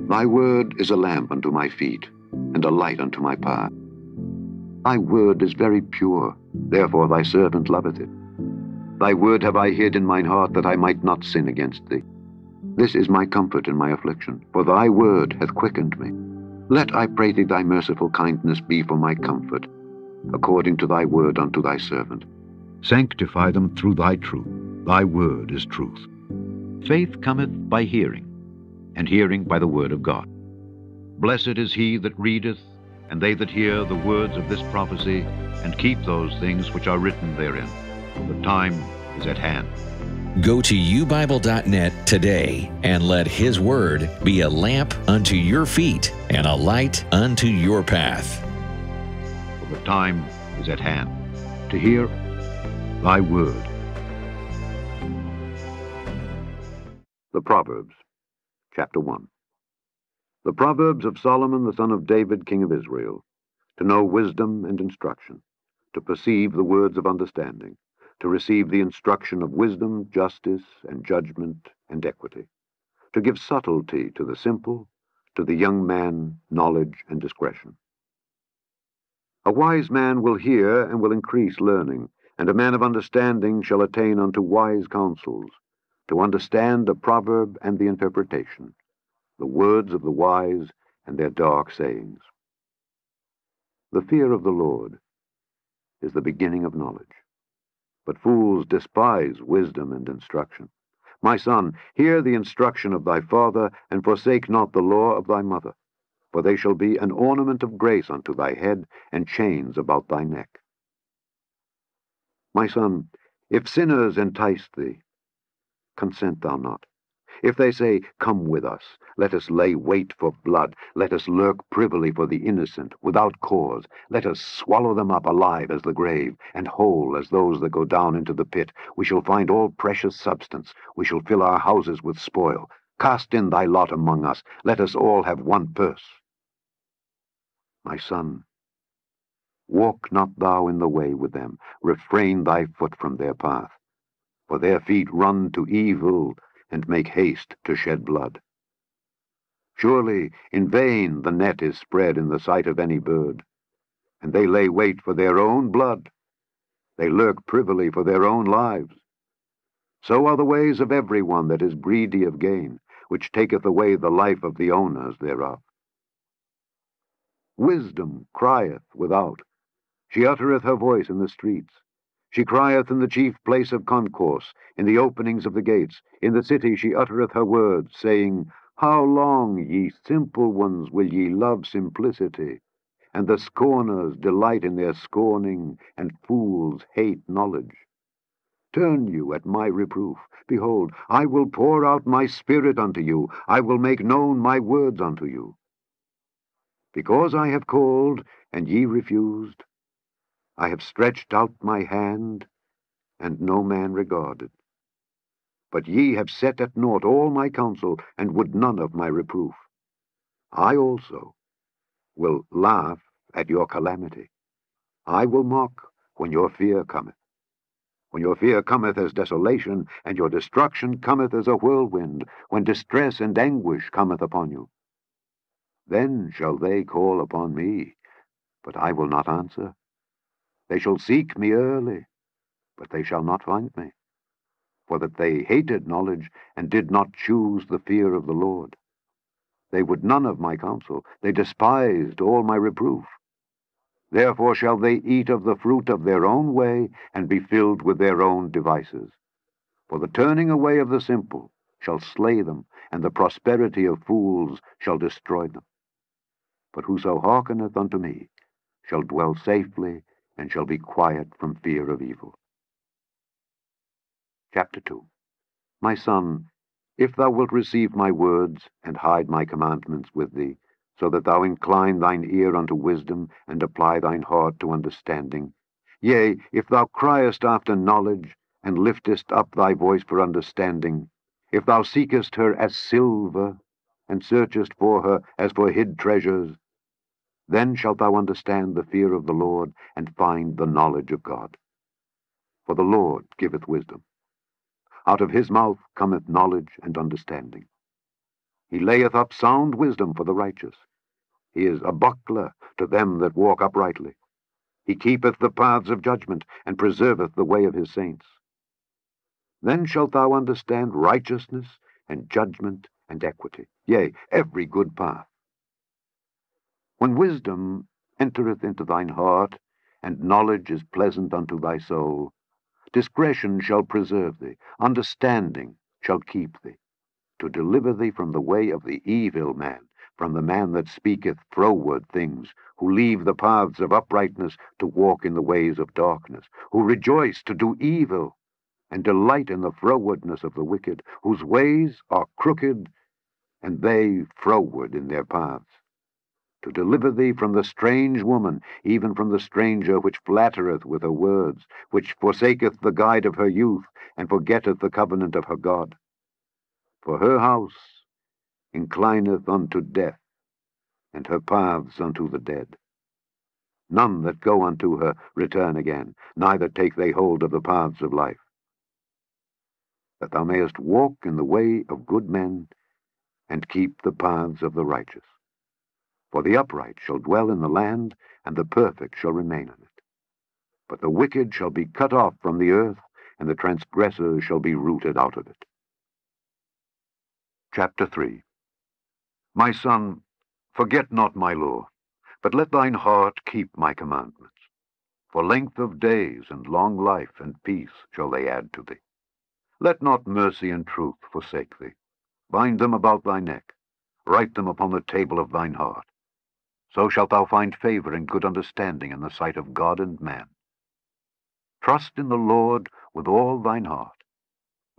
Thy word is a lamp unto my feet, and a light unto my path. Thy word is very pure, therefore thy servant loveth it. Thy word have I hid in mine heart, that I might not sin against thee. This is my comfort in my affliction, for thy word hath quickened me. Let, I pray thee, thy merciful kindness be for my comfort, according to thy word unto thy servant. Sanctify them through thy truth. Thy word is truth. Faith cometh by hearing, and hearing by the word of God. Blessed is he that readeth, and they that hear the words of this prophecy, and keep those things which are written therein. For the time is at hand. Go to ubible.net today and let His Word be a lamp unto your feet and a light unto your path. For the time is at hand to hear thy word. The Proverbs, chapter 1. The Proverbs of Solomon, the son of David, king of Israel, to know wisdom and instruction, to perceive the words of understanding, to receive the instruction of wisdom, justice, and judgment, and equity, to give subtlety to the simple, to the young man knowledge and discretion. A wise man will hear and will increase learning, and a man of understanding shall attain unto wise counsels, to understand the proverb and the interpretation, the words of the wise and their dark sayings. The fear of the Lord is the beginning of knowledge, but fools despise wisdom and instruction. My son, hear the instruction of thy father, and forsake not the law of thy mother, for they shall be an ornament of grace unto thy head, and chains about thy neck. My son, if sinners entice thee, consent thou not. If they say, Come with us, let us lay wait for blood, let us lurk privily for the innocent, without cause, let us swallow them up alive as the grave, and whole as those that go down into the pit, we shall find all precious substance, we shall fill our houses with spoil. Cast in thy lot among us, let us all have one purse. My son, walk not thou in the way with them, refrain thy foot from their path, for their feet run to evil, and make haste to shed blood. Surely in vain the net is spread in the sight of any bird, and they lay wait for their own blood. They lurk privily for their own lives. So are the ways of every one that is greedy of gain, which taketh away the life of the owners thereof. Wisdom crieth without, she uttereth her voice in the streets. She crieth in the chief place of concourse, in the openings of the gates. In the city she uttereth her words, saying, How long, ye simple ones, will ye love simplicity? And the scorners delight in their scorning, and fools hate knowledge. Turn you at my reproof. Behold, I will pour out my spirit unto you. I will make known my words unto you. Because I have called, and ye refused, I have stretched out my hand, and no man regarded. But ye have set at naught all my counsel, and would none of my reproof. I also will laugh at your calamity. I will mock when your fear cometh. When your fear cometh as desolation, and your destruction cometh as a whirlwind, when distress and anguish cometh upon you. Then shall they call upon me, but I will not answer. They shall seek me early, but they shall not find me, for that they hated knowledge, and did not choose the fear of the Lord. They would none of my counsel, they despised all my reproof. Therefore shall they eat of the fruit of their own way, and be filled with their own devices. For the turning away of the simple shall slay them, and the prosperity of fools shall destroy them. But whoso hearkeneth unto me shall dwell safely, and shall be quiet from fear of evil. Chapter 2. My son, if thou wilt receive my words, and hide my commandments with thee, so that thou incline thine ear unto wisdom, and apply thine heart to understanding, yea, if thou criest after knowledge, and liftest up thy voice for understanding, if thou seekest her as silver, and searchest for her as for hid treasures, then shalt thou understand the fear of the Lord, and find the knowledge of God. For the Lord giveth wisdom. Out of his mouth cometh knowledge and understanding. He layeth up sound wisdom for the righteous. He is a buckler to them that walk uprightly. He keepeth the paths of judgment, and preserveth the way of his saints. Then shalt thou understand righteousness, and judgment, and equity, yea, every good path. When wisdom entereth into thine heart, and knowledge is pleasant unto thy soul, discretion shall preserve thee, understanding shall keep thee, to deliver thee from the way of the evil man, from the man that speaketh froward things, who leave the paths of uprightness to walk in the ways of darkness, who rejoice to do evil, and delight in the frowardness of the wicked, whose ways are crooked, and they froward in their paths. To deliver thee from the strange woman, even from the stranger which flattereth with her words, which forsaketh the guide of her youth, and forgetteth the covenant of her God. For her house inclineth unto death, and her paths unto the dead. None that go unto her return again, neither take they hold of the paths of life. That thou mayest walk in the way of good men, and keep the paths of the righteous. For the upright shall dwell in the land, and the perfect shall remain in it. But the wicked shall be cut off from the earth, and the transgressors shall be rooted out of it. Chapter 3. My son, forget not my law, but let thine heart keep my commandments. For length of days and long life and peace shall they add to thee. Let not mercy and truth forsake thee. Bind them about thy neck. Write them upon the table of thine heart. So shalt thou find favor and good understanding in the sight of God and man. Trust in the Lord with all thine heart,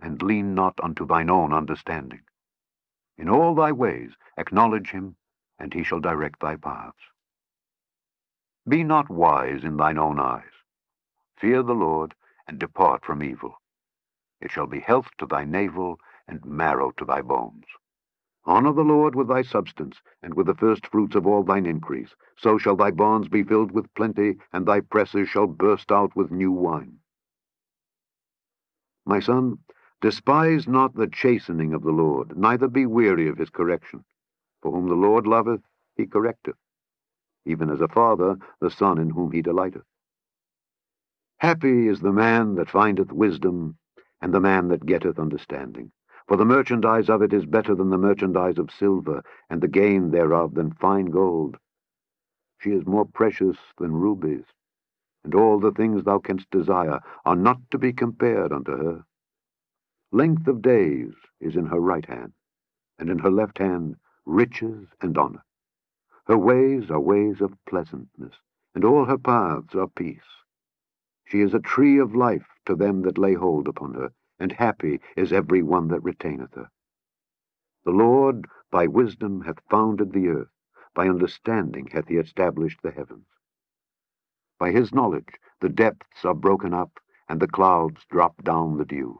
and lean not unto thine own understanding. In all thy ways acknowledge him, and he shall direct thy paths. Be not wise in thine own eyes. Fear the Lord, and depart from evil. It shall be health to thy navel, and marrow to thy bones. Honor the Lord with thy substance, and with the first fruits of all thine increase. So shall thy barns be filled with plenty, and thy presses shall burst out with new wine. My son, despise not the chastening of the Lord, neither be weary of his correction. For whom the Lord loveth, he correcteth, even as a father the son in whom he delighteth. Happy is the man that findeth wisdom, and the man that getteth understanding. For the merchandise of it is better than the merchandise of silver, and the gain thereof than fine gold. She is more precious than rubies, and all the things thou canst desire are not to be compared unto her. Length of days is in her right hand, and in her left hand riches and honor. Her ways are ways of pleasantness, and all her paths are peace. She is a tree of life to them that lay hold upon her, and happy is every one that retaineth her. The Lord by wisdom hath founded the earth, by understanding hath he established the heavens. By his knowledge the depths are broken up, and the clouds drop down the dew.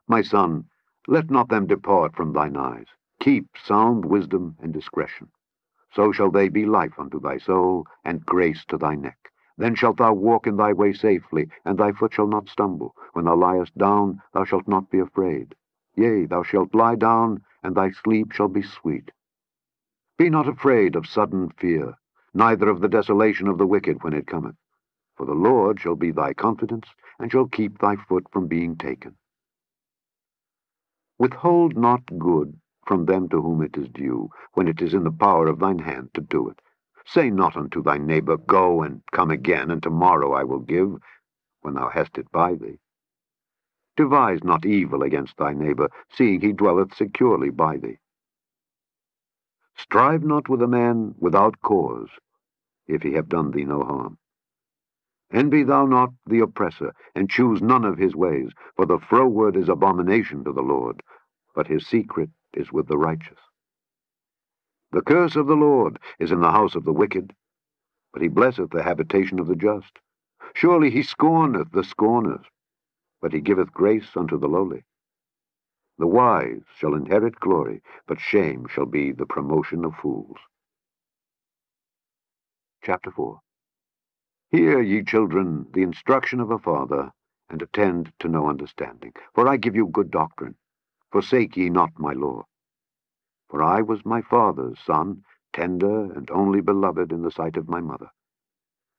My son, let not them depart from thine eyes. Keep sound wisdom and discretion. So shall they be life unto thy soul, and grace to thy neck. Then shalt thou walk in thy way safely, and thy foot shall not stumble. When thou liest down, thou shalt not be afraid. Yea, thou shalt lie down, and thy sleep shall be sweet. Be not afraid of sudden fear, neither of the desolation of the wicked when it cometh. For the Lord shall be thy confidence, and shall keep thy foot from being taken. Withhold not good from them to whom it is due, when it is in the power of thine hand to do it. Say not unto thy neighbor, Go and come again, and tomorrow I will give, when thou hast it by thee. Devise not evil against thy neighbor, seeing he dwelleth securely by thee. Strive not with a man without cause, if he have done thee no harm. Envy thou not the oppressor, and choose none of his ways, for the froward is abomination to the Lord, but his secret is with the righteous. The curse of the Lord is in the house of the wicked, but he blesseth the habitation of the just. Surely he scorneth the scorners, but he giveth grace unto the lowly. The wise shall inherit glory, but shame shall be the promotion of fools. Chapter 4. Hear, ye children, the instruction of a father, and attend to no understanding. For I give you good doctrine. Forsake ye not my law. For I was my father's son, tender and only beloved in the sight of my mother.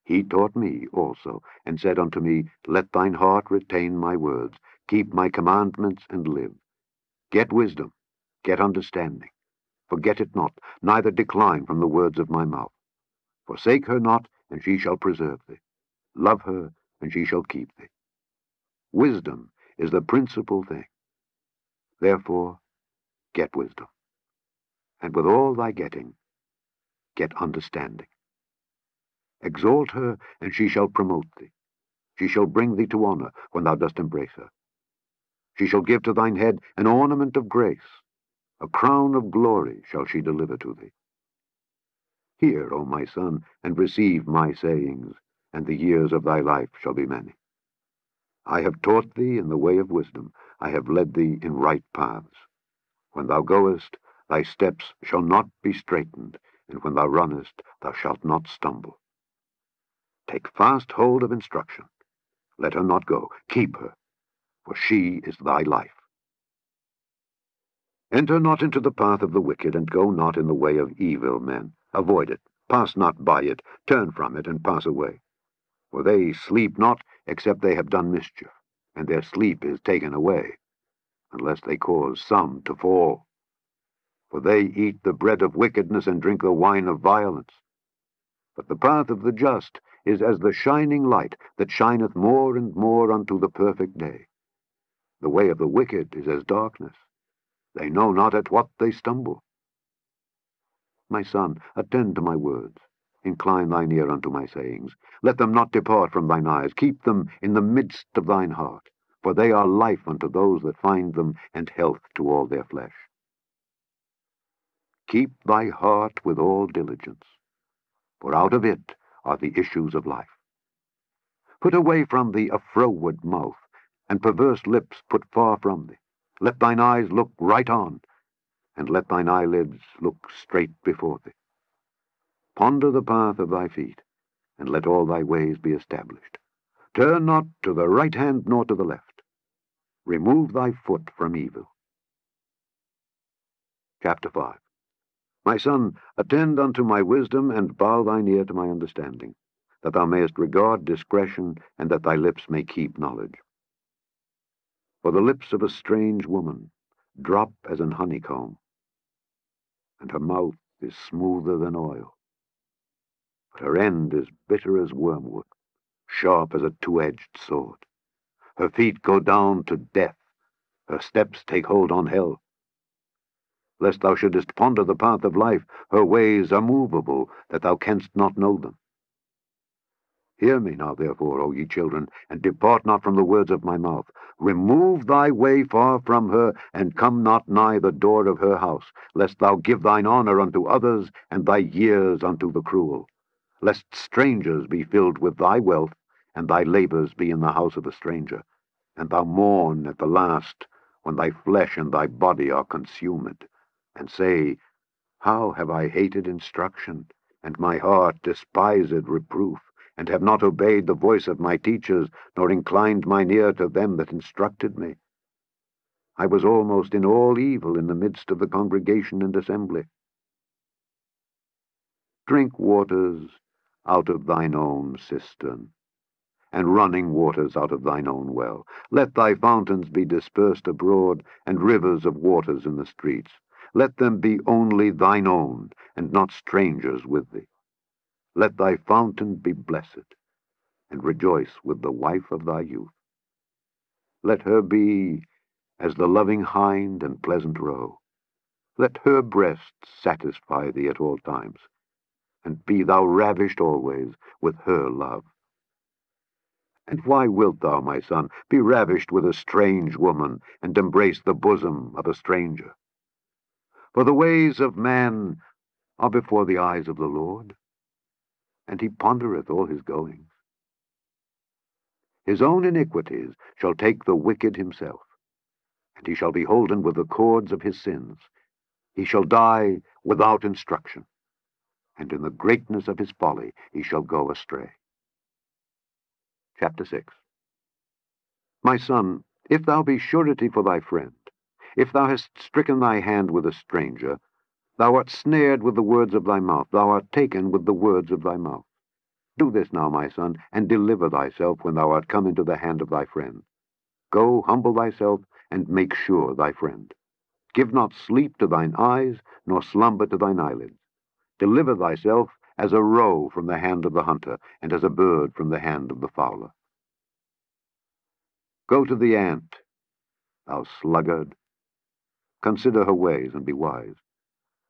He taught me also, and said unto me, Let thine heart retain my words, keep my commandments, and live. Get wisdom, get understanding. Forget it not, neither decline from the words of my mouth. Forsake her not, and she shall preserve thee. Love her, and she shall keep thee. Wisdom is the principal thing. Therefore, get wisdom. And with all thy getting, get understanding. Exalt her, and she shall promote thee. She shall bring thee to honor when thou dost embrace her. She shall give to thine head an ornament of grace. A crown of glory shall she deliver to thee. Hear, O my son, and receive my sayings, and the years of thy life shall be many. I have taught thee in the way of wisdom. I have led thee in right paths. When thou goest, thy steps shall not be straitened, and when thou runnest, thou shalt not stumble. Take fast hold of instruction. Let her not go. Keep her, for she is thy life. Enter not into the path of the wicked, and go not in the way of evil men. Avoid it. Pass not by it. Turn from it, and pass away. For they sleep not, except they have done mischief, and their sleep is taken away, unless they cause some to fall. For they eat the bread of wickedness, and drink the wine of violence. But the path of the just is as the shining light that shineth more and more unto the perfect day. The way of the wicked is as darkness. They know not at what they stumble. My son, attend to my words. Incline thine ear unto my sayings. Let them not depart from thine eyes. Keep them in the midst of thine heart, for they are life unto those that find them, and health to all their flesh. Keep thy heart with all diligence, for out of it are the issues of life. Put away from thee a froward mouth, and perverse lips put far from thee. Let thine eyes look right on, and let thine eyelids look straight before thee. Ponder the path of thy feet, and let all thy ways be established. Turn not to the right hand nor to the left. Remove thy foot from evil. Chapter 5. My son, attend unto my wisdom, and bow thine ear to my understanding, that thou mayest regard discretion, and that thy lips may keep knowledge. For the lips of a strange woman drop as an honeycomb, and her mouth is smoother than oil. But her end is bitter as wormwood, sharp as a two-edged sword. Her feet go down to death, her steps take hold on hell. Lest thou shouldest ponder the path of life, her ways are movable, that thou canst not know them. Hear me now, therefore, O ye children, and depart not from the words of my mouth. Remove thy way far from her, and come not nigh the door of her house, lest thou give thine honor unto others, and thy years unto the cruel. Lest strangers be filled with thy wealth, and thy labors be in the house of a stranger, and thou mourn at the last, when thy flesh and thy body are consumed, and say, How have I hated instruction, and my heart despised reproof, and have not obeyed the voice of my teachers, nor inclined mine ear to them that instructed me. I was almost in all evil in the midst of the congregation and assembly. Drink waters out of thine own cistern, and running waters out of thine own well. Let thy fountains be dispersed abroad, and rivers of waters in the streets. Let them be only thine own, and not strangers with thee. Let thy fountain be blessed, and rejoice with the wife of thy youth. Let her be as the loving hind and pleasant roe. Let her breasts satisfy thee at all times, and be thou ravished always with her love. And why wilt thou, my son, be ravished with a strange woman, and embrace the bosom of a stranger? For the ways of man are before the eyes of the Lord, and he pondereth all his goings. His own iniquities shall take the wicked himself, and he shall be holden with the cords of his sins. He shall die without instruction, and in the greatness of his folly he shall go astray. Chapter 6. My son, if thou be surety for thy friend, If thou hast stricken thy hand with a stranger, thou art snared with the words of thy mouth, thou art taken with the words of thy mouth. Do this now, my son, and deliver thyself when thou art come into the hand of thy friend. Go, humble thyself, and make sure thy friend. Give not sleep to thine eyes, nor slumber to thine eyelids. Deliver thyself as a roe from the hand of the hunter, and as a bird from the hand of the fowler. Go to the ant, thou sluggard. Consider her ways, and be wise,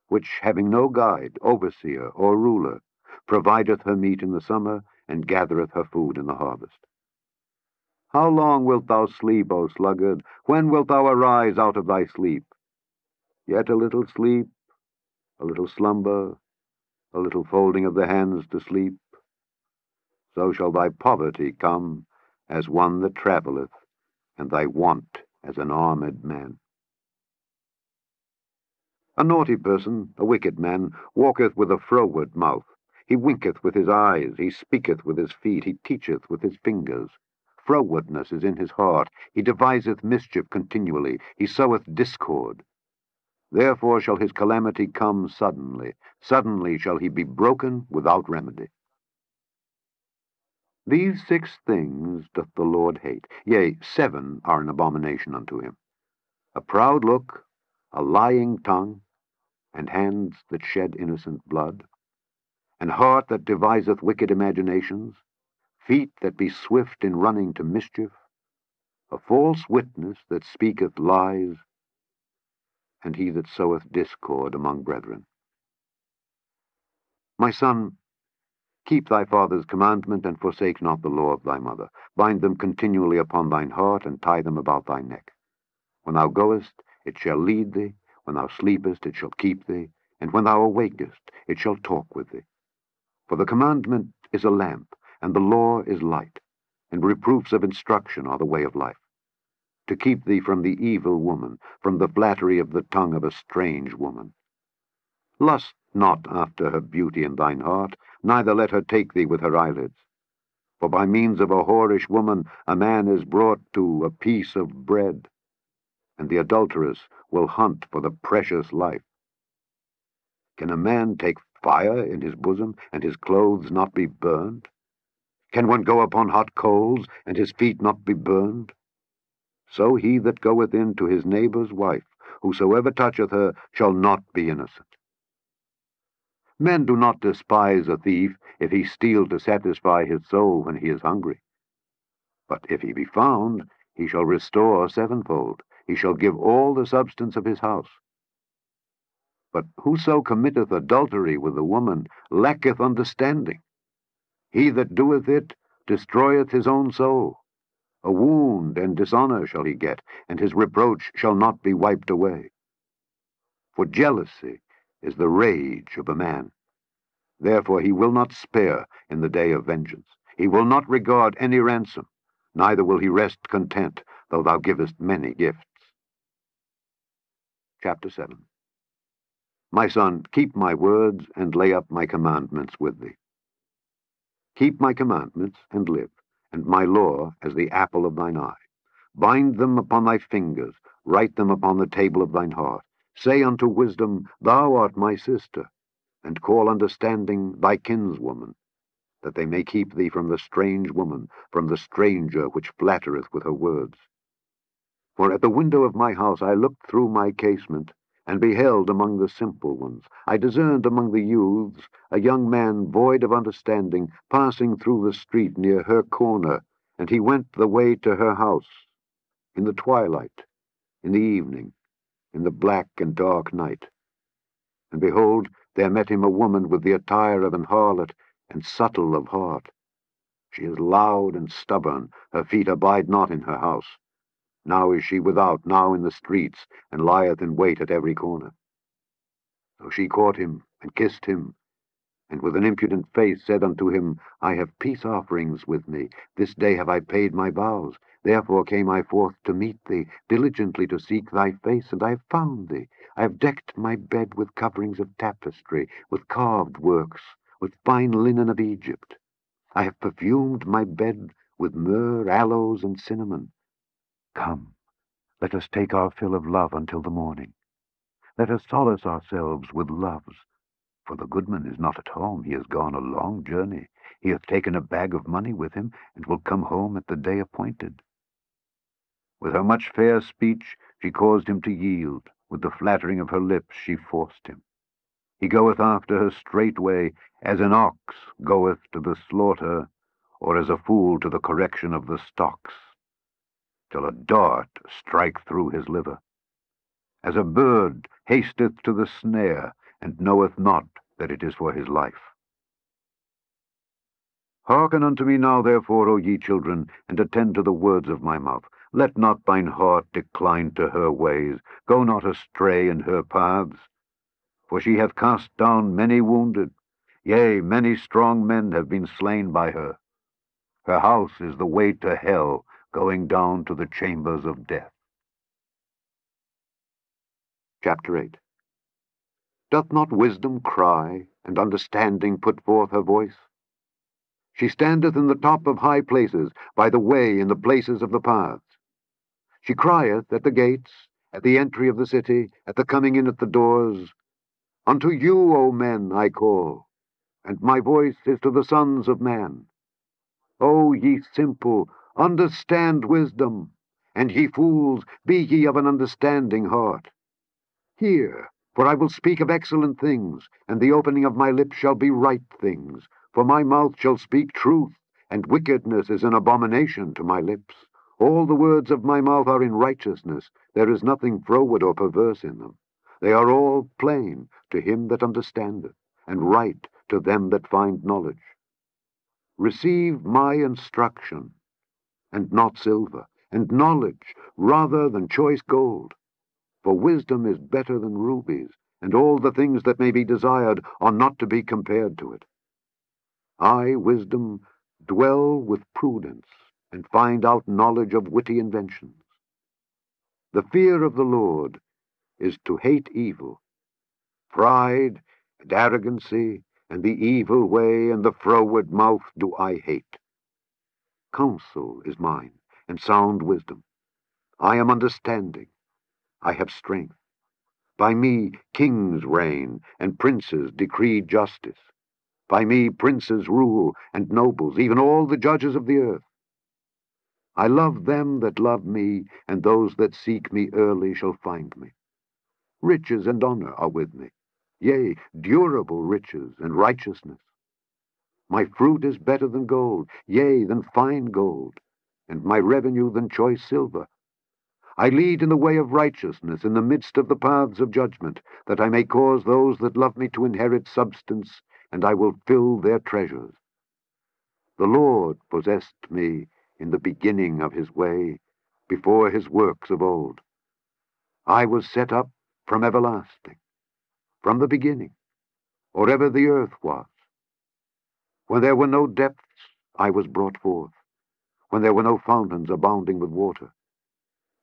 which, having no guide, overseer, or ruler, provideth her meat in the summer, and gathereth her food in the harvest. How long wilt thou sleep, O sluggard? When wilt thou arise out of thy sleep? Yet a little sleep, a little slumber, a little folding of the hands to sleep. So shall thy poverty come as one that travelleth, and thy want as an armed man. A naughty person, a wicked man, walketh with a froward mouth. He winketh with his eyes, he speaketh with his feet, he teacheth with his fingers. Frowardness is in his heart, he deviseth mischief continually, he soweth discord. Therefore shall his calamity come suddenly, suddenly shall he be broken without remedy. These 6 things doth the Lord hate, yea, 7 are an abomination unto him: a proud look, a lying tongue, and hands that shed innocent blood, an heart that deviseth wicked imaginations, feet that be swift in running to mischief, a false witness that speaketh lies, and he that soweth discord among brethren. My son, keep thy father's commandment, and forsake not the law of thy mother. Bind them continually upon thine heart, and tie them about thy neck. When thou goest, it shall lead thee. When thou sleepest, it shall keep thee. And when thou awakest, it shall talk with thee. For the commandment is a lamp, and the law is light, and reproofs of instruction are the way of life, to keep thee from the evil woman, from the flattery of the tongue of a strange woman. Lust not after her beauty in thine heart, neither let her take thee with her eyelids. For by means of a whorish woman a man is brought to a piece of bread, and the adulteress will hunt for the precious life. Can a man take fire in his bosom, and his clothes not be burned? Can one go upon hot coals, and his feet not be burned? So he that goeth in to his neighbour's wife, whosoever toucheth her, shall not be innocent. Men do not despise a thief if he steal to satisfy his soul when he is hungry. But if he be found, he shall restore 7-fold. He shall give all the substance of his house. But whoso committeth adultery with a woman lacketh understanding. He that doeth it destroyeth his own soul. A wound and dishonor shall he get, and his reproach shall not be wiped away. For jealousy is the rage of a man. Therefore he will not spare in the day of vengeance. He will not regard any ransom, neither will he rest content, though thou givest many gifts. Chapter 7. My son, keep my words, and lay up my commandments with thee. Keep my commandments, and live, and my law as the apple of thine eye. Bind them upon thy fingers, write them upon the table of thine heart. Say unto wisdom, Thou art my sister, and call understanding thy kinswoman, that they may keep thee from the strange woman, from the stranger which flattereth with her words. For at the window of my house I looked through my casement, and beheld among the simple ones. I discerned among the youths a young man void of understanding, passing through the street near her corner, and he went the way to her house, in the twilight, in the evening, in the black and dark night. And behold, there met him a woman with the attire of an harlot, and subtle of heart. She is loud and stubborn, her feet abide not in her house. Now is she without, now in the streets, and lieth in wait at every corner. So she caught him, and kissed him, and with an impudent face said unto him, I have peace offerings with me. This day have I paid my vows. Therefore came I forth to meet thee, diligently to seek thy face, and I have found thee. I have decked my bed with coverings of tapestry, with carved works, with fine linen of Egypt. I have perfumed my bed with myrrh, aloes, and cinnamon. Come, Let us take our fill of love until the morning. Let us solace ourselves with loves. For the goodman is not at home. He has gone a long journey. He hath taken a bag of money with him, and will come home at the day appointed. With her much fair speech she caused him to yield. With the flattering of her lips she forced him. He goeth after her straightway, as an ox goeth to the slaughter, or as a fool to the correction of the stocks, till a dart strike through his liver. As a bird hasteth to the snare, and knoweth not that it is for his life. Hearken unto me now, therefore, O ye children, and attend to the words of my mouth. Let not thine heart decline to her ways. Go not astray in her paths. For she hath cast down many wounded. Yea, many strong men have been slain by her. Her house is the way to hell, going down to the chambers of death. Chapter 8. Doth not wisdom cry, and understanding put forth her voice? She standeth in the top of high places, by the way in the places of the paths. She crieth at the gates, at the entry of the city, at the coming in at the doors. Unto you, O men, I call, and my voice is to the sons of man. O ye simple, understand wisdom, and ye fools, be ye of an understanding heart. Hear, for I will speak of excellent things, and the opening of my lips shall be right things. For my mouth shall speak truth, and wickedness is an abomination to my lips. All the words of my mouth are in righteousness. There is nothing froward or perverse in them. They are all plain to him that understandeth, and right to them that find knowledge. Receive my instruction, and not silver, and knowledge rather than choice gold. For wisdom is better than rubies, and all the things that may be desired are not to be compared to it. I, wisdom, dwell with prudence, and find out knowledge of witty inventions. The fear of the Lord is to hate evil. Pride and arrogancy, and the evil way, and the froward mouth do I hate. Counsel is mine, and sound wisdom. I am understanding. I have strength. By me kings reign, and princes decree justice. By me princes rule, and nobles, even all the judges of the earth. I love them that love me, and those that seek me early shall find me. Riches and honor are with me, yea, durable riches and righteousness. My fruit is better than gold, yea, than fine gold, and my revenue than choice silver. I lead in the way of righteousness in the midst of the paths of judgment, that I may cause those that love me to inherit substance, and I will fill their treasures. The Lord possessed me in the beginning of his way, before his works of old. I was set up from everlasting, from the beginning, or ever the earth was. When there were no depths, I was brought forth, when there were no fountains abounding with water.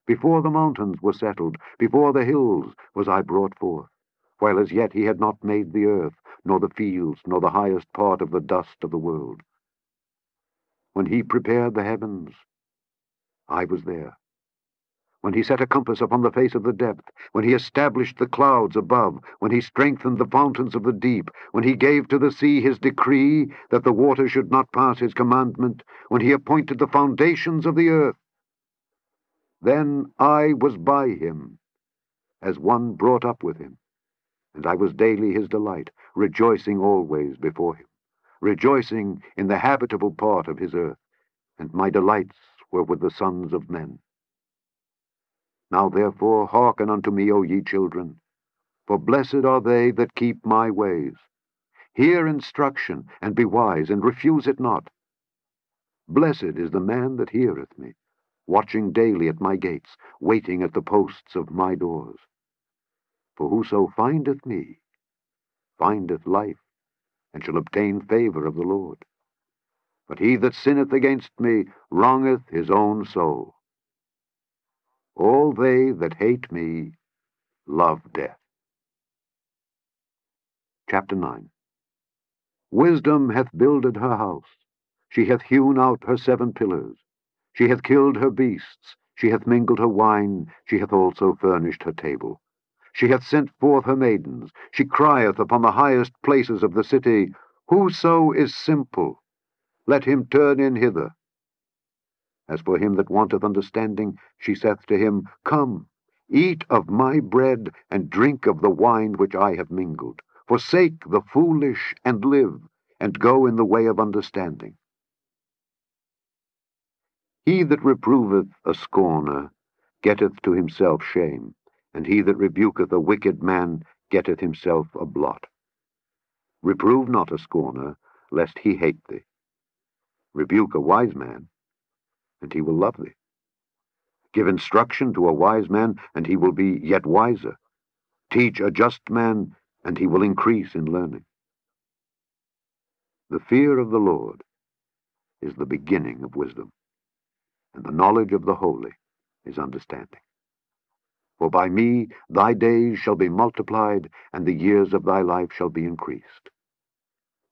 Before the mountains were settled, before the hills was I brought forth, while as yet he had not made the earth, nor the fields, nor the highest part of the dust of the world. When he prepared the heavens, I was there. When he set a compass upon the face of the depth, when he established the clouds above, when he strengthened the fountains of the deep, when he gave to the sea his decree, that the water should not pass his commandment, when he appointed the foundations of the earth, then I was by him, as one brought up with him, and I was daily his delight, rejoicing always before him, rejoicing in the habitable part of his earth, and my delights were with the sons of men. Now therefore hearken unto me, O ye children, for blessed are they that keep my ways. Hear instruction, and be wise, and refuse it not. Blessed is the man that heareth me, watching daily at my gates, waiting at the posts of my doors. For whoso findeth me, findeth life, and shall obtain favor of the Lord. But he that sinneth against me wrongeth his own soul. All they that hate me love death. Chapter 9. Wisdom hath builded her house. She hath hewn out her 7 pillars. She hath killed her beasts. She hath mingled her wine, she hath also furnished her table. She hath sent forth her maidens, she crieth upon the highest places of the city, Whoso is simple, let him turn in hither. As for him that wanteth understanding, she saith to him, Come, eat of my bread, and drink of the wine which I have mingled. Forsake the foolish, and live, and go in the way of understanding. He that reproveth a scorner getteth to himself shame, and he that rebuketh a wicked man getteth himself a blot. Reprove not a scorner, lest he hate thee. Rebuke a wise man, and he will love thee. Give instruction to a wise man, and he will be yet wiser. Teach a just man, and he will increase in learning. The fear of the Lord is the beginning of wisdom, and the knowledge of the holy is understanding. For by me thy days shall be multiplied, and the years of thy life shall be increased.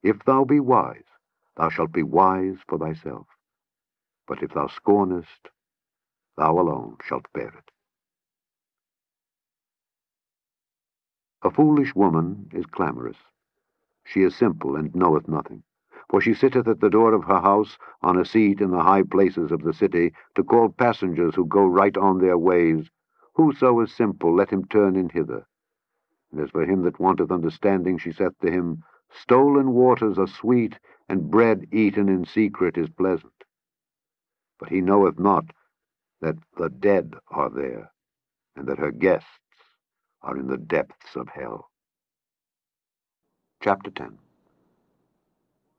If thou be wise, thou shalt be wise for thyself. But if thou scornest, thou alone shalt bear it. A foolish woman is clamorous. She is simple, and knoweth nothing. For she sitteth at the door of her house, on a seat in the high places of the city, to call passengers who go right on their ways. Whoso is simple, let him turn in hither. And as for him that wanteth understanding, she saith to him, Stolen waters are sweet, and bread eaten in secret is pleasant. But he knoweth not that the dead are there, and that her guests are in the depths of hell. Chapter 10.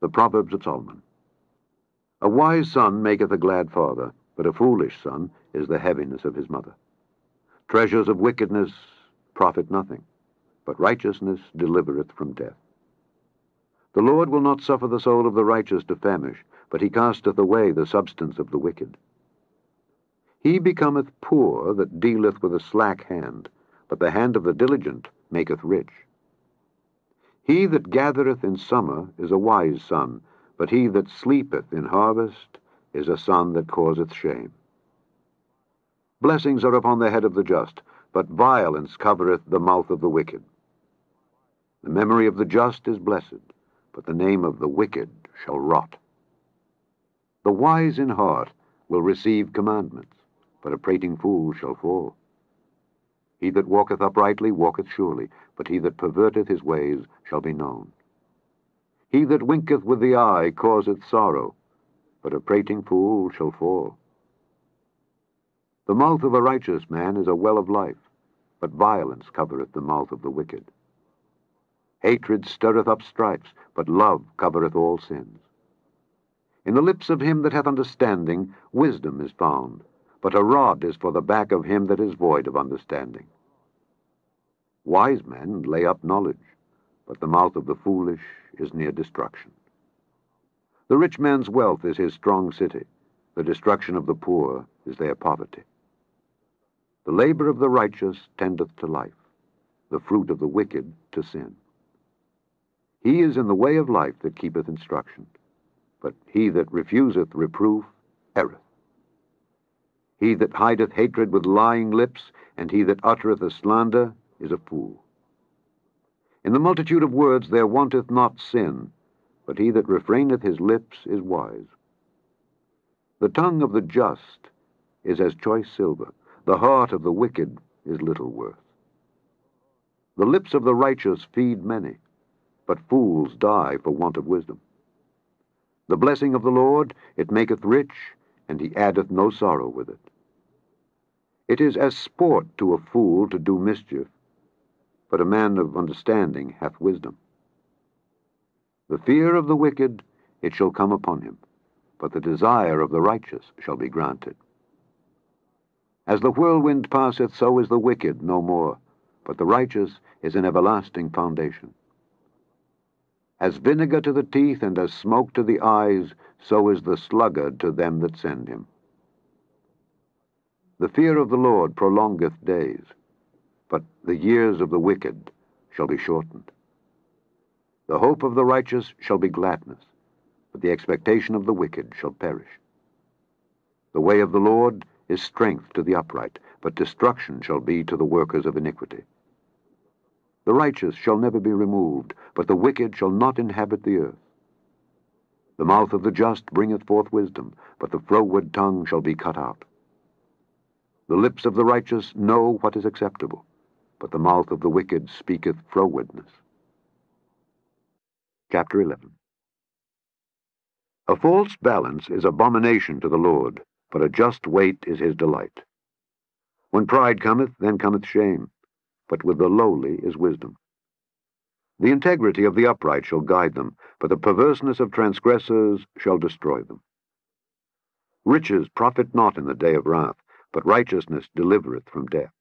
The Proverbs of Solomon. A wise son maketh a glad father, but a foolish son is the heaviness of his mother. Treasures of wickedness profit nothing, but righteousness delivereth from death. The Lord will not suffer the soul of the righteous to famish, but he casteth away the substance of the wicked. He becometh poor that dealeth with a slack hand, but the hand of the diligent maketh rich. He that gathereth in summer is a wise son, but he that sleepeth in harvest is a son that causeth shame. Blessings are upon the head of the just, but violence covereth the mouth of the wicked. The memory of the just is blessed, but the name of the wicked shall rot. The wise in heart will receive commandments, but a prating fool shall fall. He that walketh uprightly walketh surely, but he that perverteth his ways shall be known. He that winketh with the eye causeth sorrow, but a prating fool shall fall. The mouth of a righteous man is a well of life, but violence covereth the mouth of the wicked. Hatred stirreth up strifes, but love covereth all sins. In the lips of him that hath understanding wisdom is found, but a rod is for the back of him that is void of understanding. Wise men lay up knowledge, but the mouth of the foolish is near destruction. The rich man's wealth is his strong city, the destruction of the poor is their poverty. The labor of the righteous tendeth to life, the fruit of the wicked to sin. He is in the way of life that keepeth instruction, but he that refuseth reproof erreth. He that hideth hatred with lying lips, and he that uttereth a slander, is a fool. In the multitude of words there wanteth not sin, but he that refraineth his lips is wise. The tongue of the just is as choice silver, the heart of the wicked is little worth. The lips of the righteous feed many, but fools die for want of wisdom. The blessing of the Lord, it maketh rich, and he addeth no sorrow with it. It is as sport to a fool to do mischief, but a man of understanding hath wisdom. The fear of the wicked, it shall come upon him, but the desire of the righteous shall be granted. As the whirlwind passeth, so is the wicked no more, but the righteous is an everlasting foundation. As vinegar to the teeth and as smoke to the eyes, so is the sluggard to them that send him. The fear of the Lord prolongeth days, but the years of the wicked shall be shortened. The hope of the righteous shall be gladness, but the expectation of the wicked shall perish. The way of the Lord is strength to the upright, but destruction shall be to the workers of iniquity. The righteous shall never be removed, but the wicked shall not inhabit the earth. The mouth of the just bringeth forth wisdom, but the froward tongue shall be cut out. The lips of the righteous know what is acceptable, but the mouth of the wicked speaketh frowardness. Chapter 11. A false balance is abomination to the Lord, but a just weight is his delight. When pride cometh, then cometh shame, but with the lowly is wisdom. The integrity of the upright shall guide them, but the perverseness of transgressors shall destroy them. Riches profit not in the day of wrath, but righteousness delivereth from death.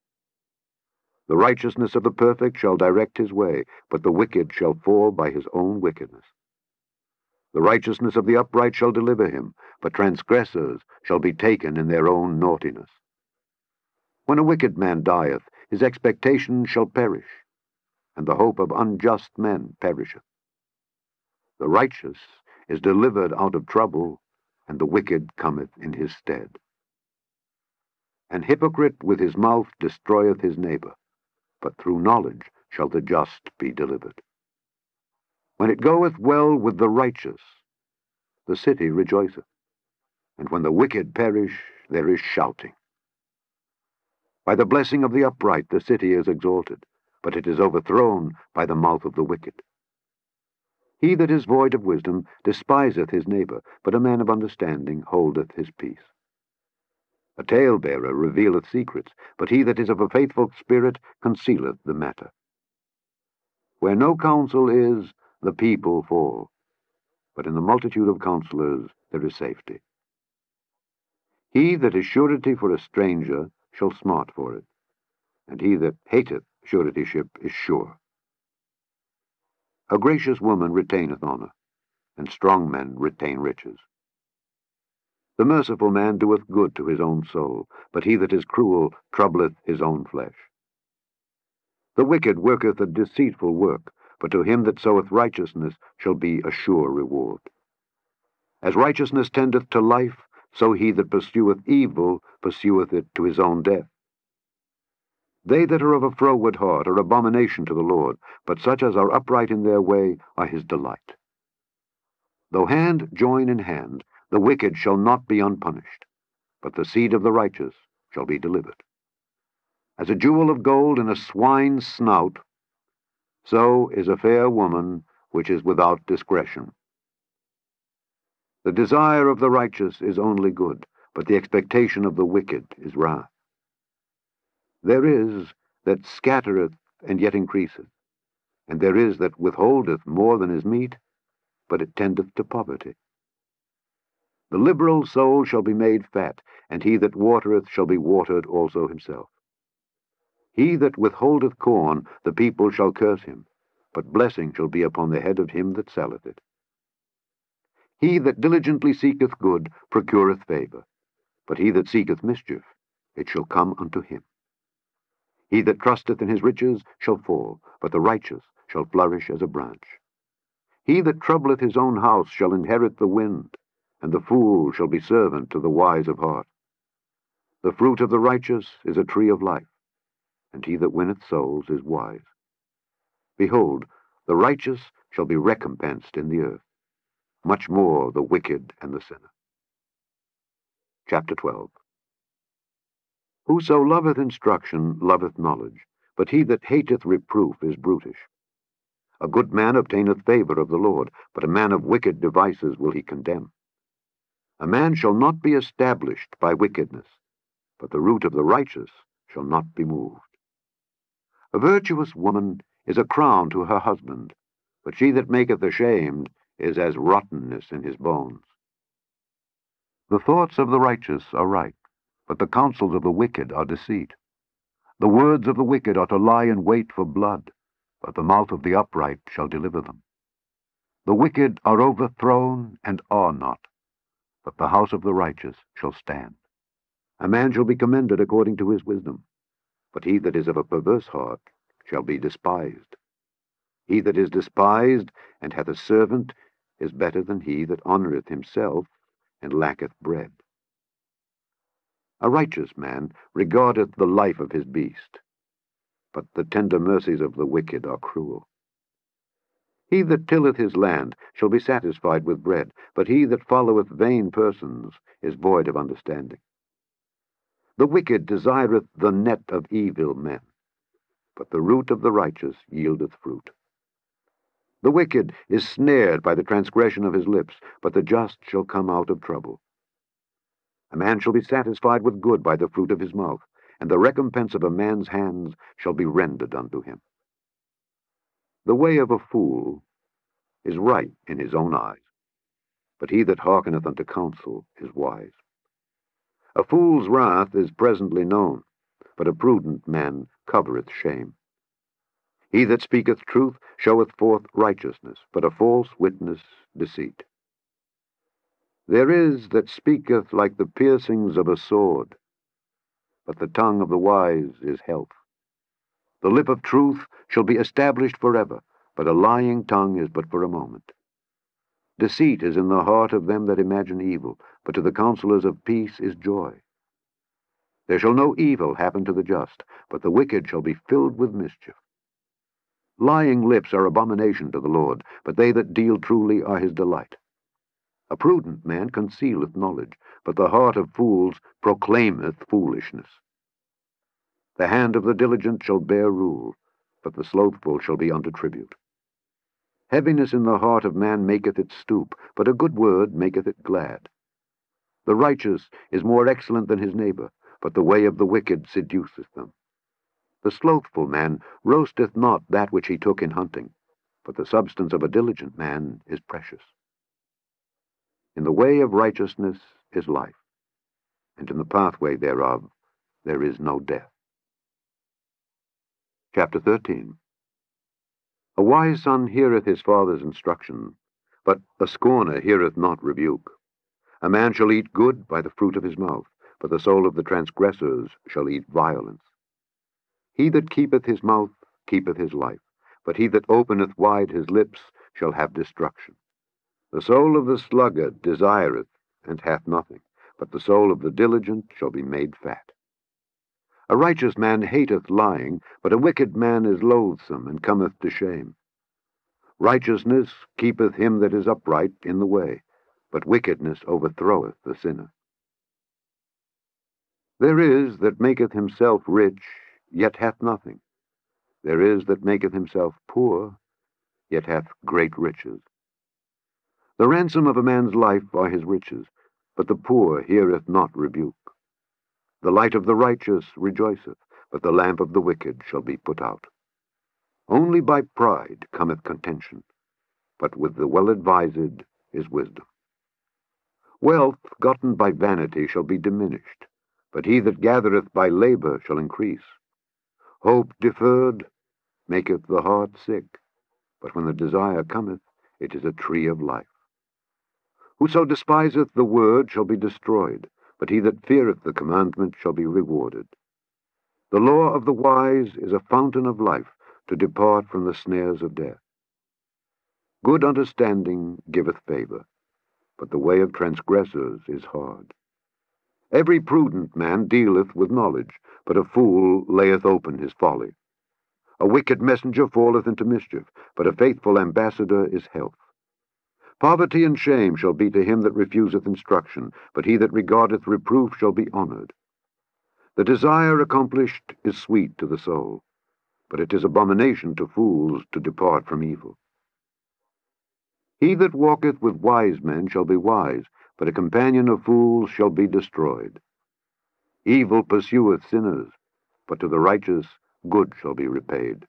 The righteousness of the perfect shall direct his way, but the wicked shall fall by his own wickedness. The righteousness of the upright shall deliver him, but transgressors shall be taken in their own naughtiness. When a wicked man dieth, his expectation shall perish, and the hope of unjust men perisheth. The righteous is delivered out of trouble, and the wicked cometh in his stead. An hypocrite with his mouth destroyeth his neighbor, but through knowledge shall the just be delivered. When it goeth well with the righteous, the city rejoiceth, and when the wicked perish, there is shouting. By the blessing of the upright the city is exalted, but it is overthrown by the mouth of the wicked. He that is void of wisdom despiseth his neighbor, but a man of understanding holdeth his peace. A talebearer revealeth secrets, but he that is of a faithful spirit concealeth the matter. Where no counsel is, the people fall, but in the multitude of counselors there is safety. He that is surety for a stranger shall smart for it, and he that hateth suretyship is sure. A gracious woman retaineth honor, and strong men retain riches. The merciful man doeth good to his own soul, but he that is cruel troubleth his own flesh. The wicked worketh a deceitful work, but to him that soweth righteousness shall be a sure reward. As righteousness tendeth to life, so he that pursueth evil pursueth it to his own death. They that are of a froward heart are abomination to the Lord, but such as are upright in their way are his delight. Though hand join in hand, the wicked shall not be unpunished, but the seed of the righteous shall be delivered. As a jewel of gold in a swine's snout, so is a fair woman which is without discretion. The desire of the righteous is only good, but the expectation of the wicked is wrath. There is that scattereth and yet increaseth, and there is that withholdeth more than is meet, but it tendeth to poverty. The liberal soul shall be made fat, and he that watereth shall be watered also himself. He that withholdeth corn, the people shall curse him, but blessing shall be upon the head of him that selleth it. He that diligently seeketh good procureth favor, but he that seeketh mischief, it shall come unto him. He that trusteth in his riches shall fall, but the righteous shall flourish as a branch. He that troubleth his own house shall inherit the wind, and the fool shall be servant to the wise of heart. The fruit of the righteous is a tree of life, and he that winneth souls is wise. Behold, the righteous shall be recompensed in the earth, much more the wicked and the sinner. Chapter 12. Whoso loveth instruction loveth knowledge, but he that hateth reproof is brutish. A good man obtaineth favor of the Lord, but a man of wicked devices will he condemn. A man shall not be established by wickedness, but the root of the righteous shall not be moved. A virtuous woman is a crown to her husband, but she that maketh ashamed is as rottenness in his bones. The thoughts of the righteous are right, but the counsels of the wicked are deceit. The words of the wicked are to lie in wait for blood, but the mouth of the upright shall deliver them. The wicked are overthrown and are not, but the house of the righteous shall stand. A man shall be commended according to his wisdom, but he that is of a perverse heart shall be despised. He that is despised and hath a servant is better than he that honoureth himself and lacketh bread. A righteous man regardeth the life of his beast, but the tender mercies of the wicked are cruel. He that tilleth his land shall be satisfied with bread, but he that followeth vain persons is void of understanding. The wicked desireth the net of evil men, but the root of the righteous yieldeth fruit. The wicked is snared by the transgression of his lips, but the just shall come out of trouble. A man shall be satisfied with good by the fruit of his mouth, and the recompense of a man's hands shall be rendered unto him. The way of a fool is right in his own eyes, but he that hearkeneth unto counsel is wise. A fool's wrath is presently known, but a prudent man covereth shame. He that speaketh truth showeth forth righteousness, but a false witness deceit. There is that speaketh like the piercings of a sword, but the tongue of the wise is health. The lip of truth shall be established forever, but a lying tongue is but for a moment. Deceit is in the heart of them that imagine evil, but to the counselors of peace is joy. There shall no evil happen to the just, but the wicked shall be filled with mischief. Lying lips are abomination to the Lord, but they that deal truly are his delight. A prudent man concealeth knowledge, but the heart of fools proclaimeth foolishness. The hand of the diligent shall bear rule, but the slothful shall be under tribute. Heaviness in the heart of man maketh it stoop, but a good word maketh it glad. The righteous is more excellent than his neighbor, but the way of the wicked seduceth them. The slothful man roasteth not that which he took in hunting, but the substance of a diligent man is precious. In the way of righteousness is life, and in the pathway thereof there is no death. Chapter 13. A wise son heareth his father's instruction, but a scorner heareth not rebuke. A man shall eat good by the fruit of his mouth, but the soul of the transgressors shall eat violence. He that keepeth his mouth keepeth his life, but he that openeth wide his lips shall have destruction. The soul of the sluggard desireth, and hath nothing, but the soul of the diligent shall be made fat. A righteous man hateth lying, but a wicked man is loathsome, and cometh to shame. Righteousness keepeth him that is upright in the way, but wickedness overthroweth the sinner. There is that maketh himself rich, yet hath nothing. There is that maketh himself poor, yet hath great riches. The ransom of a man's life are his riches, but the poor heareth not rebuke. The light of the righteous rejoiceth, but the lamp of the wicked shall be put out. Only by pride cometh contention, but with the well-advised is wisdom. Wealth gotten by vanity shall be diminished, but he that gathereth by labor shall increase. Hope deferred maketh the heart sick, but when the desire cometh, it is a tree of life. Whoso despiseth the word shall be destroyed, but he that feareth the commandment shall be rewarded. The law of the wise is a fountain of life, to depart from the snares of death. Good understanding giveth favor, but the way of transgressors is hard. Every prudent man dealeth with knowledge, but a fool layeth open his folly. A wicked messenger falleth into mischief, but a faithful ambassador is health. Poverty and shame shall be to him that refuseth instruction, but he that regardeth reproof shall be honored. The desire accomplished is sweet to the soul, but it is abomination to fools to depart from evil. He that walketh with wise men shall be wise, but a companion of fools shall be destroyed. Evil pursueth sinners, but to the righteous good shall be repaid.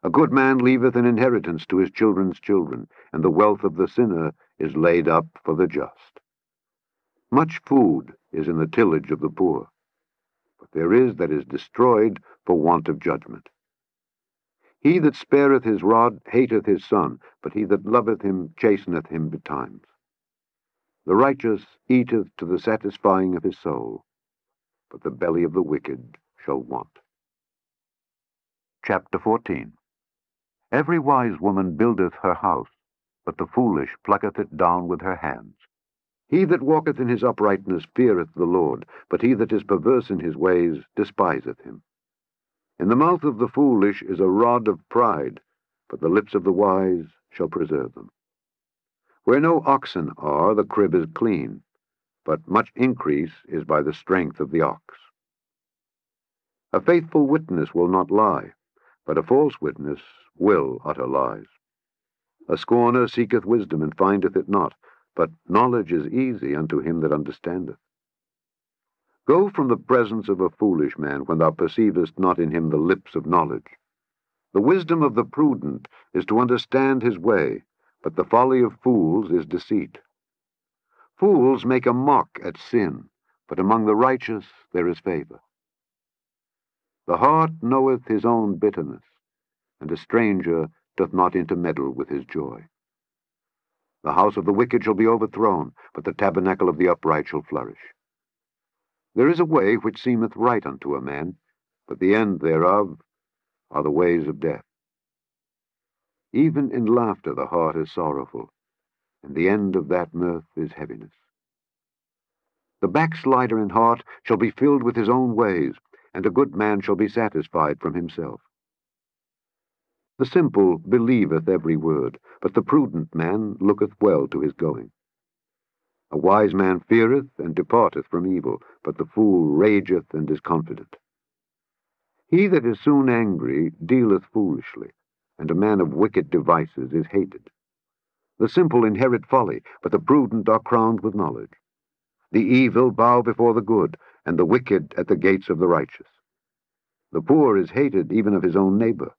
A good man leaveth an inheritance to his children's children, and the wealth of the sinner is laid up for the just. Much food is in the tillage of the poor, but there is that is destroyed for want of judgment. He that spareth his rod hateth his son, but he that loveth him chasteneth him betimes. The righteous eateth to the satisfying of his soul, but the belly of the wicked shall want. Chapter 14. Every wise woman buildeth her house, but the foolish plucketh it down with her hands. He that walketh in his uprightness feareth the Lord, but he that is perverse in his ways despiseth him. In the mouth of the foolish is a rod of pride, but the lips of the wise shall preserve them. Where no oxen are, the crib is clean, but much increase is by the strength of the ox. A faithful witness will not lie, but a false witness will utter lies. A scorner seeketh wisdom, and findeth it not, but knowledge is easy unto him that understandeth. Go from the presence of a foolish man, when thou perceivest not in him the lips of knowledge. The wisdom of the prudent is to understand his way, but the folly of fools is deceit. Fools make a mock at sin, but among the righteous there is favor. The heart knoweth his own bitterness, and a stranger doth not intermeddle with his joy. The house of the wicked shall be overthrown, but the tabernacle of the upright shall flourish. There is a way which seemeth right unto a man, but the end thereof are the ways of death. Even in laughter the heart is sorrowful, and the end of that mirth is heaviness. The backslider in heart shall be filled with his own ways, and a good man shall be satisfied from himself. The simple believeth every word, but the prudent man looketh well to his going. A wise man feareth and departeth from evil, but the fool rageth and is confident. He that is soon angry dealeth foolishly, and a man of wicked devices is hated. The simple inherit folly, but the prudent are crowned with knowledge. The evil bow before the good, and the wicked at the gates of the righteous. The poor is hated even of his own neighbor,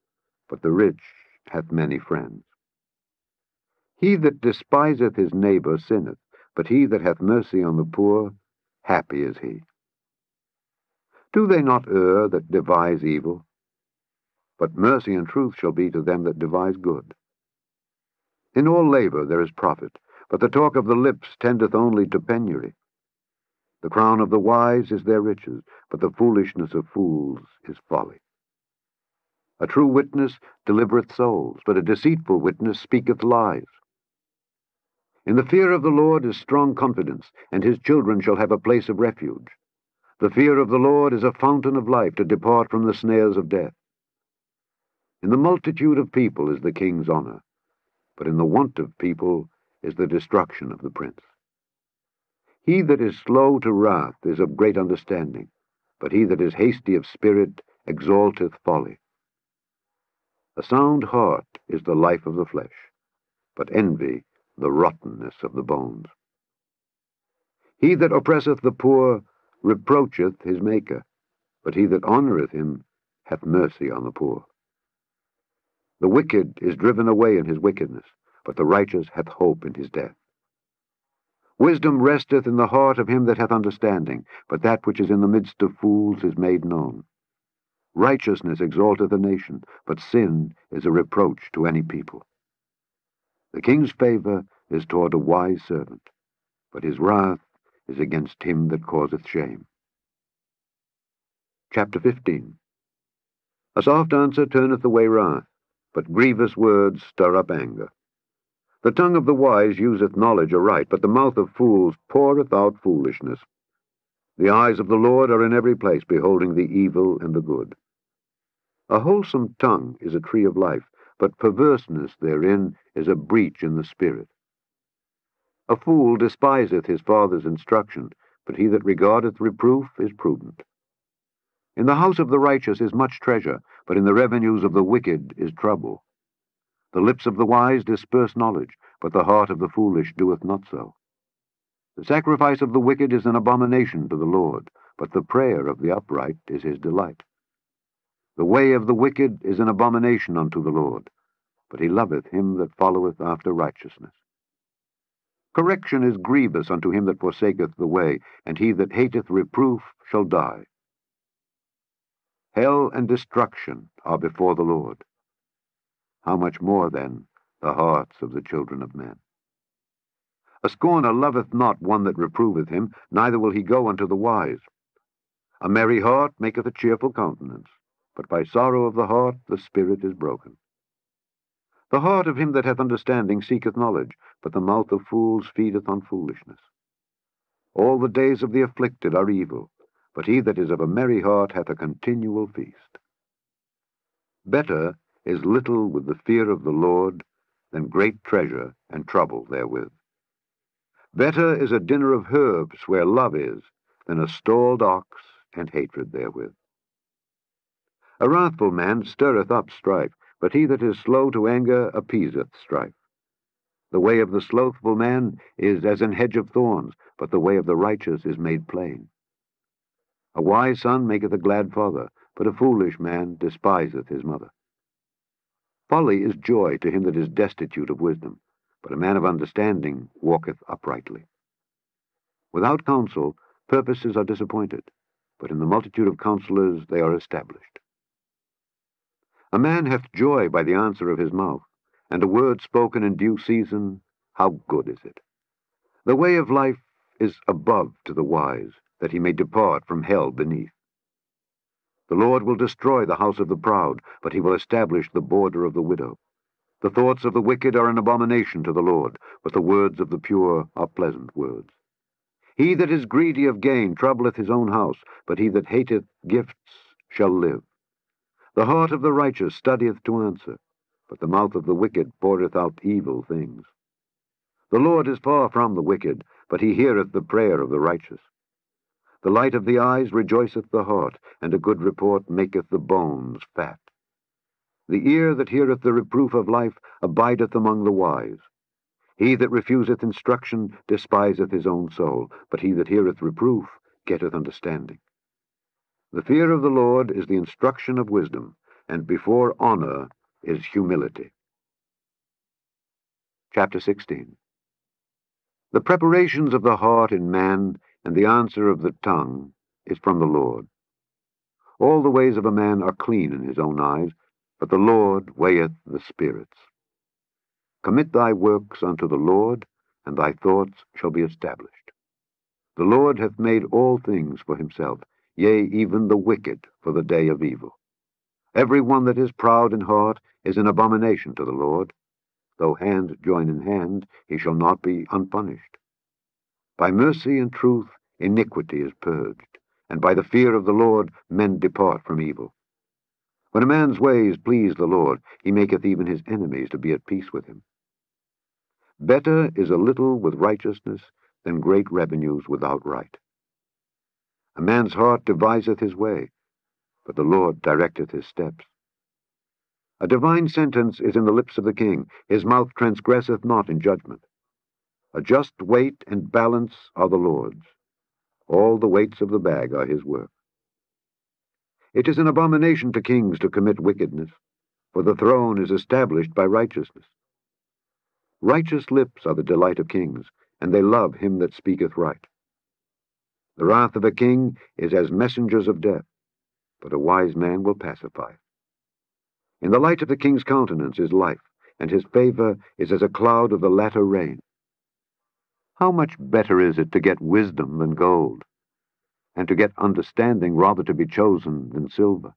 but the rich hath many friends. He that despiseth his neighbor sinneth, but he that hath mercy on the poor, happy is he. Do they not err that devise evil? But mercy and truth shall be to them that devise good. In all labor there is profit, but the talk of the lips tendeth only to penury. The crown of the wise is their riches, but the foolishness of fools is folly. A true witness delivereth souls, but a deceitful witness speaketh lies. In the fear of the Lord is strong confidence, and his children shall have a place of refuge. The fear of the Lord is a fountain of life, to depart from the snares of death. In the multitude of people is the king's honor, but in the want of people is the destruction of the prince. He that is slow to wrath is of great understanding, but he that is hasty of spirit exalteth folly. A sound heart is the life of the flesh, but envy the rottenness of the bones. He that oppresseth the poor reproacheth his Maker, but he that honoureth him hath mercy on the poor. The wicked is driven away in his wickedness, but the righteous hath hope in his death. Wisdom resteth in the heart of him that hath understanding, but that which is in the midst of fools is made known. Righteousness exalteth a nation, but sin is a reproach to any people. The king's favor is toward a wise servant, but his wrath is against him that causeth shame. Chapter 15. A soft answer turneth away wrath, but grievous words stir up anger. The tongue of the wise useth knowledge aright, but the mouth of fools poureth out foolishness. The eyes of the Lord are in every place, beholding the evil and the good. A wholesome tongue is a tree of life, but perverseness therein is a breach in the spirit. A fool despiseth his father's instruction, but he that regardeth reproof is prudent. In the house of the righteous is much treasure, but in the revenues of the wicked is trouble. The lips of the wise disperse knowledge, but the heart of the foolish doeth not so. The sacrifice of the wicked is an abomination to the Lord, but the prayer of the upright is his delight. The way of the wicked is an abomination unto the Lord, but he loveth him that followeth after righteousness. Correction is grievous unto him that forsaketh the way, and he that hateth reproof shall die. Hell and destruction are before the Lord. How much more, then, the hearts of the children of men? A scorner loveth not one that reproveth him, neither will he go unto the wise. A merry heart maketh a cheerful countenance, but by sorrow of the heart the spirit is broken. The heart of him that hath understanding seeketh knowledge, but the mouth of fools feedeth on foolishness. All the days of the afflicted are evil, but he that is of a merry heart hath a continual feast. Better is little with the fear of the Lord than great treasure and trouble therewith. Better is a dinner of herbs where love is than a stalled ox and hatred therewith. A wrathful man stirreth up strife, but he that is slow to anger appeaseth strife. The way of the slothful man is as an hedge of thorns, but the way of the righteous is made plain. A wise son maketh a glad father, but a foolish man despiseth his mother. Folly is joy to him that is destitute of wisdom, but a man of understanding walketh uprightly. Without counsel, purposes are disappointed, but in the multitude of counselors they are established. A man hath joy by the answer of his mouth, and a word spoken in due season, how good is it! The way of life is above to the wise, that he may depart from hell beneath. The Lord will destroy the house of the proud, but he will establish the border of the widow. The thoughts of the wicked are an abomination to the Lord, but the words of the pure are pleasant words. He that is greedy of gain troubleth his own house, but he that hateth gifts shall live. The heart of the righteous studieth to answer, but the mouth of the wicked poureth out evil things. The Lord is far from the wicked, but he heareth the prayer of the righteous. The light of the eyes rejoiceth the heart, and a good report maketh the bones fat. The ear that heareth the reproof of life abideth among the wise. He that refuseth instruction despiseth his own soul, but he that heareth reproof getteth understanding. The fear of the Lord is the instruction of wisdom, and before honor is humility. Chapter 16. The preparations of the heart in man, and the answer of the tongue, is from the Lord. All the ways of a man are clean in his own eyes, but the Lord weigheth the spirits. Commit thy works unto the Lord, and thy thoughts shall be established. The Lord hath made all things for himself, yea, even the wicked for the day of evil. Every one that is proud in heart is an abomination to the Lord. Though hand join in hand, he shall not be unpunished. By mercy and truth iniquity is purged, and by the fear of the Lord men depart from evil. When a man's ways please the Lord, he maketh even his enemies to be at peace with him. Better is a little with righteousness than great revenues without right. A man's heart deviseth his way, but the Lord directeth his steps. A divine sentence is in the lips of the king, his mouth transgresseth not in judgment. A just weight and balance are the Lord's. All the weights of the bag are his work. It is an abomination to kings to commit wickedness, for the throne is established by righteousness. Righteous lips are the delight of kings, and they love him that speaketh right. The wrath of a king is as messengers of death, but a wise man will pacify. In the light of the king's countenance is life, and his favor is as a cloud of the latter rain. How much better is it to get wisdom than gold, and to get understanding rather to be chosen than silver?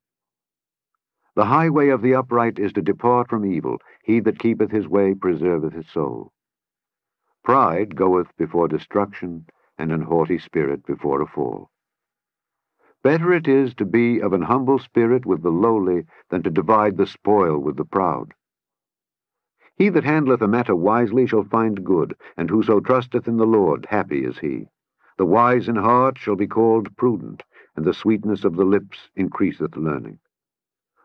The highway of the upright is to depart from evil. He that keepeth his way preserveth his soul. Pride goeth before destruction, and an haughty spirit before a fall. Better it is to be of an humble spirit with the lowly than to divide the spoil with the proud. He that handleth a matter wisely shall find good, and whoso trusteth in the Lord, happy is he. The wise in heart shall be called prudent, and the sweetness of the lips increaseth learning.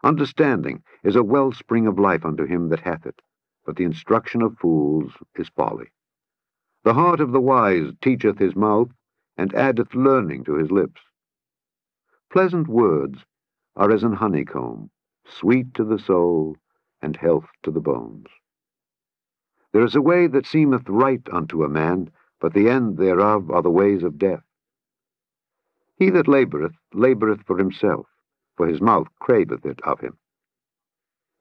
Understanding is a wellspring of life unto him that hath it, but the instruction of fools is folly. The heart of the wise teacheth his mouth, and addeth learning to his lips. Pleasant words are as an honeycomb, sweet to the soul, and health to the bones. There is a way that seemeth right unto a man, but the end thereof are the ways of death. He that laboureth, laboureth for himself, for his mouth craveth it of him.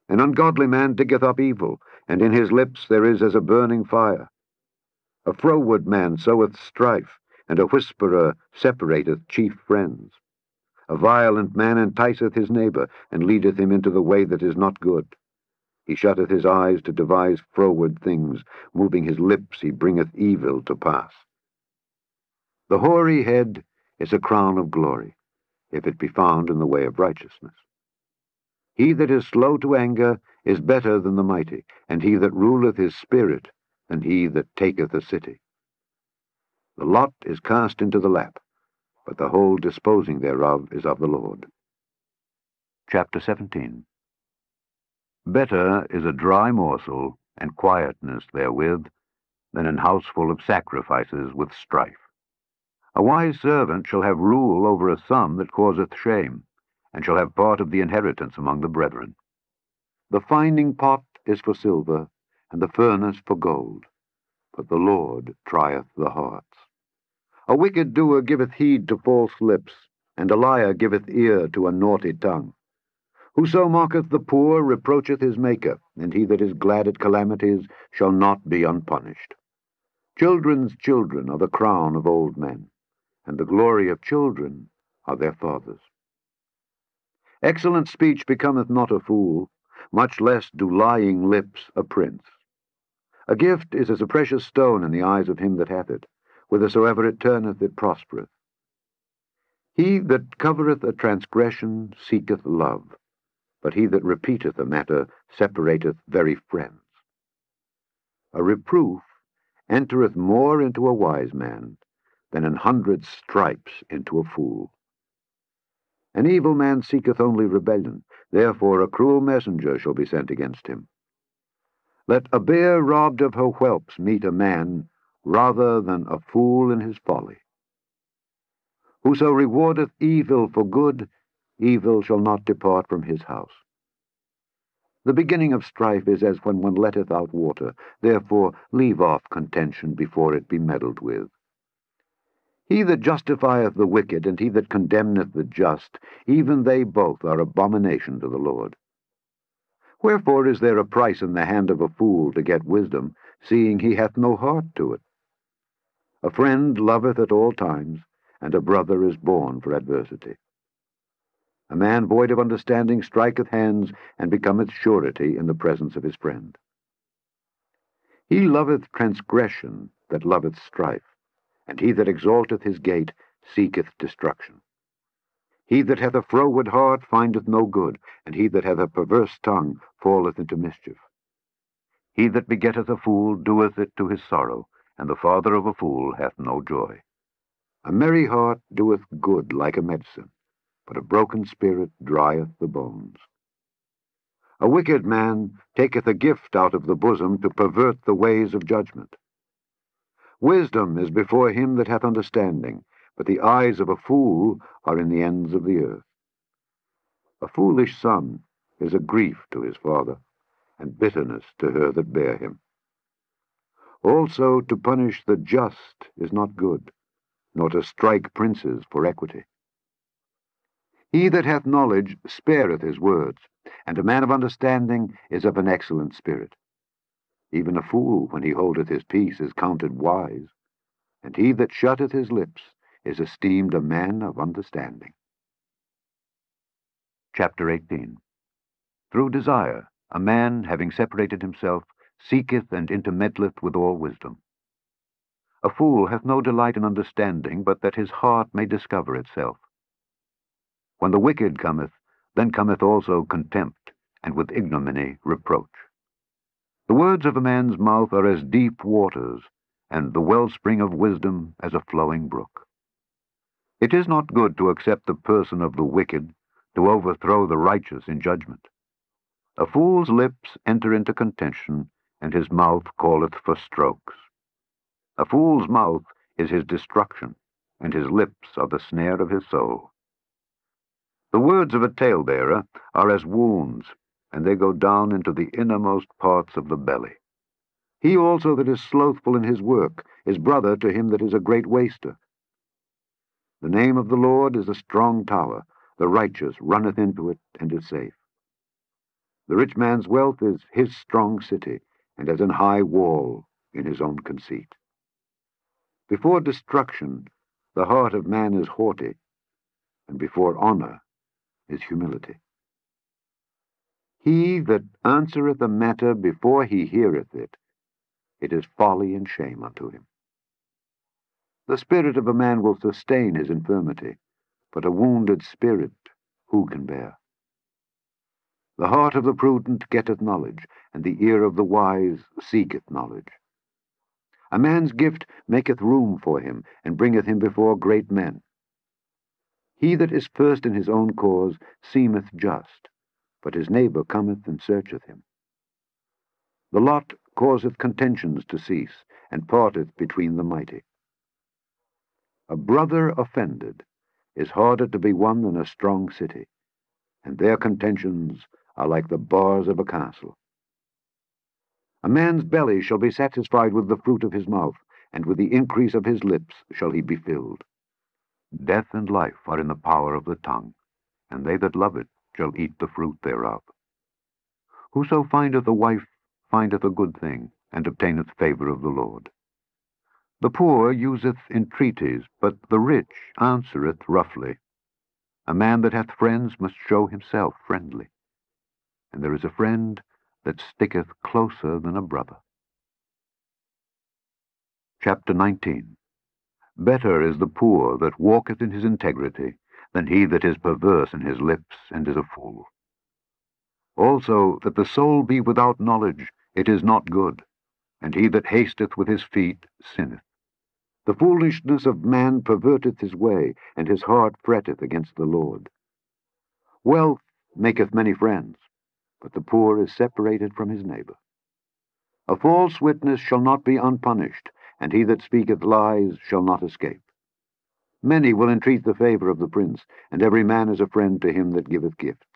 An ungodly man diggeth up evil, and in his lips there is as a burning fire. A froward man soweth strife, and a whisperer separateth chief friends. A violent man enticeth his neighbor, and leadeth him into the way that is not good. He shutteth his eyes to devise froward things, moving his lips he bringeth evil to pass. The hoary head is a crown of glory, if it be found in the way of righteousness. He that is slow to anger is better than the mighty, and he that ruleth his spirit than he that taketh a city. The lot is cast into the lap, but the whole disposing thereof is of the Lord. Chapter 17. Better is a dry morsel and quietness therewith than an house full of sacrifices with strife. A wise servant shall have rule over a son that causeth shame, and shall have part of the inheritance among the brethren. The finding pot is for silver, and the furnace for gold, but the Lord trieth the hearts. A wicked doer giveth heed to false lips, and a liar giveth ear to a naughty tongue. Whoso mocketh the poor reproacheth his Maker, and he that is glad at calamities shall not be unpunished. Children's children are the crown of old men, and the glory of children are their fathers. Excellent speech becometh not a fool, much less do lying lips a prince. A gift is as a precious stone in the eyes of him that hath it. Whithersoever it turneth, it prospereth. He that covereth a transgression seeketh love, but he that repeateth a matter separateth very friends. A reproof entereth more into a wise man than 100 stripes into a fool. An evil man seeketh only rebellion, therefore a cruel messenger shall be sent against him. Let a bear robbed of her whelps meet a man, rather than a fool in his folly. Whoso rewardeth evil for good, evil shall not depart from his house. The beginning of strife is as when one letteth out water, therefore leave off contention before it be meddled with. He that justifieth the wicked, and he that condemneth the just, even they both are abomination to the Lord. Wherefore is there a price in the hand of a fool to get wisdom, seeing he hath no heart to it? A friend loveth at all times, and a brother is born for adversity. A man void of understanding striketh hands, and becometh surety in the presence of his friend. He loveth transgression that loveth strife, and he that exalteth his gate seeketh destruction. He that hath a froward heart findeth no good, and he that hath a perverse tongue falleth into mischief. He that begetteth a fool doeth it to his sorrow, and the father of a fool hath no joy. A merry heart doeth good like a medicine, but a broken spirit drieth the bones. A wicked man taketh a gift out of the bosom to pervert the ways of judgment. Wisdom is before him that hath understanding, but the eyes of a fool are in the ends of the earth. A foolish son is a grief to his father, and bitterness to her that bare him. Also to punish the just is not good, nor to strike princes for equity. He that hath knowledge spareth his words, and a man of understanding is of an excellent spirit. Even a fool, when he holdeth his peace, is counted wise, and he that shutteth his lips is esteemed a man of understanding. Chapter 18. Through desire, a man, having separated himself, seeketh and intermeddleth with all wisdom. A fool hath no delight in understanding, but that his heart may discover itself. When the wicked cometh, then cometh also contempt, and with ignominy reproach. The words of a man's mouth are as deep waters, and the wellspring of wisdom as a flowing brook. It is not good to accept the person of the wicked, to overthrow the righteous in judgment. A fool's lips enter into contention, and his mouth calleth for strokes. A fool's mouth is his destruction, and his lips are the snare of his soul. The words of a talebearer are as wounds, and they go down into the innermost parts of the belly. He also that is slothful in his work is brother to him that is a great waster. The name of the Lord is a strong tower, the righteous runneth into it, and is safe. The rich man's wealth is his strong city, and as an high wall in his own conceit. Before destruction the heart of man is haughty, and before honor is humility. He that answereth a matter before he heareth it, it is folly and shame unto him. The spirit of a man will sustain his infirmity, but a wounded spirit who can bear? The heart of the prudent getteth knowledge, and the ear of the wise seeketh knowledge. A man's gift maketh room for him, and bringeth him before great men. He that is first in his own cause seemeth just, but his neighbor cometh and searcheth him. The lot causeth contentions to cease, and parteth between the mighty. A brother offended is harder to be won than a strong city, and their contentions are like the bars of a castle. A man's belly shall be satisfied with the fruit of his mouth, and with the increase of his lips shall he be filled. Death and life are in the power of the tongue, and they that love it shall eat the fruit thereof. Whoso findeth a wife findeth a good thing, and obtaineth favor of the Lord. The poor useth entreaties, but the rich answereth roughly. A man that hath friends must show himself friendly, and there is a friend that sticketh closer than a brother. Chapter 19. Better is the poor that walketh in his integrity than he that is perverse in his lips and is a fool. Also, that the soul be without knowledge, it is not good, and he that hasteth with his feet sinneth. The foolishness of man perverteth his way, and his heart fretteth against the Lord. Wealth maketh many friends, but the poor is separated from his neighbor. A false witness shall not be unpunished, and he that speaketh lies shall not escape. Many will entreat the favor of the prince, and every man is a friend to him that giveth gifts.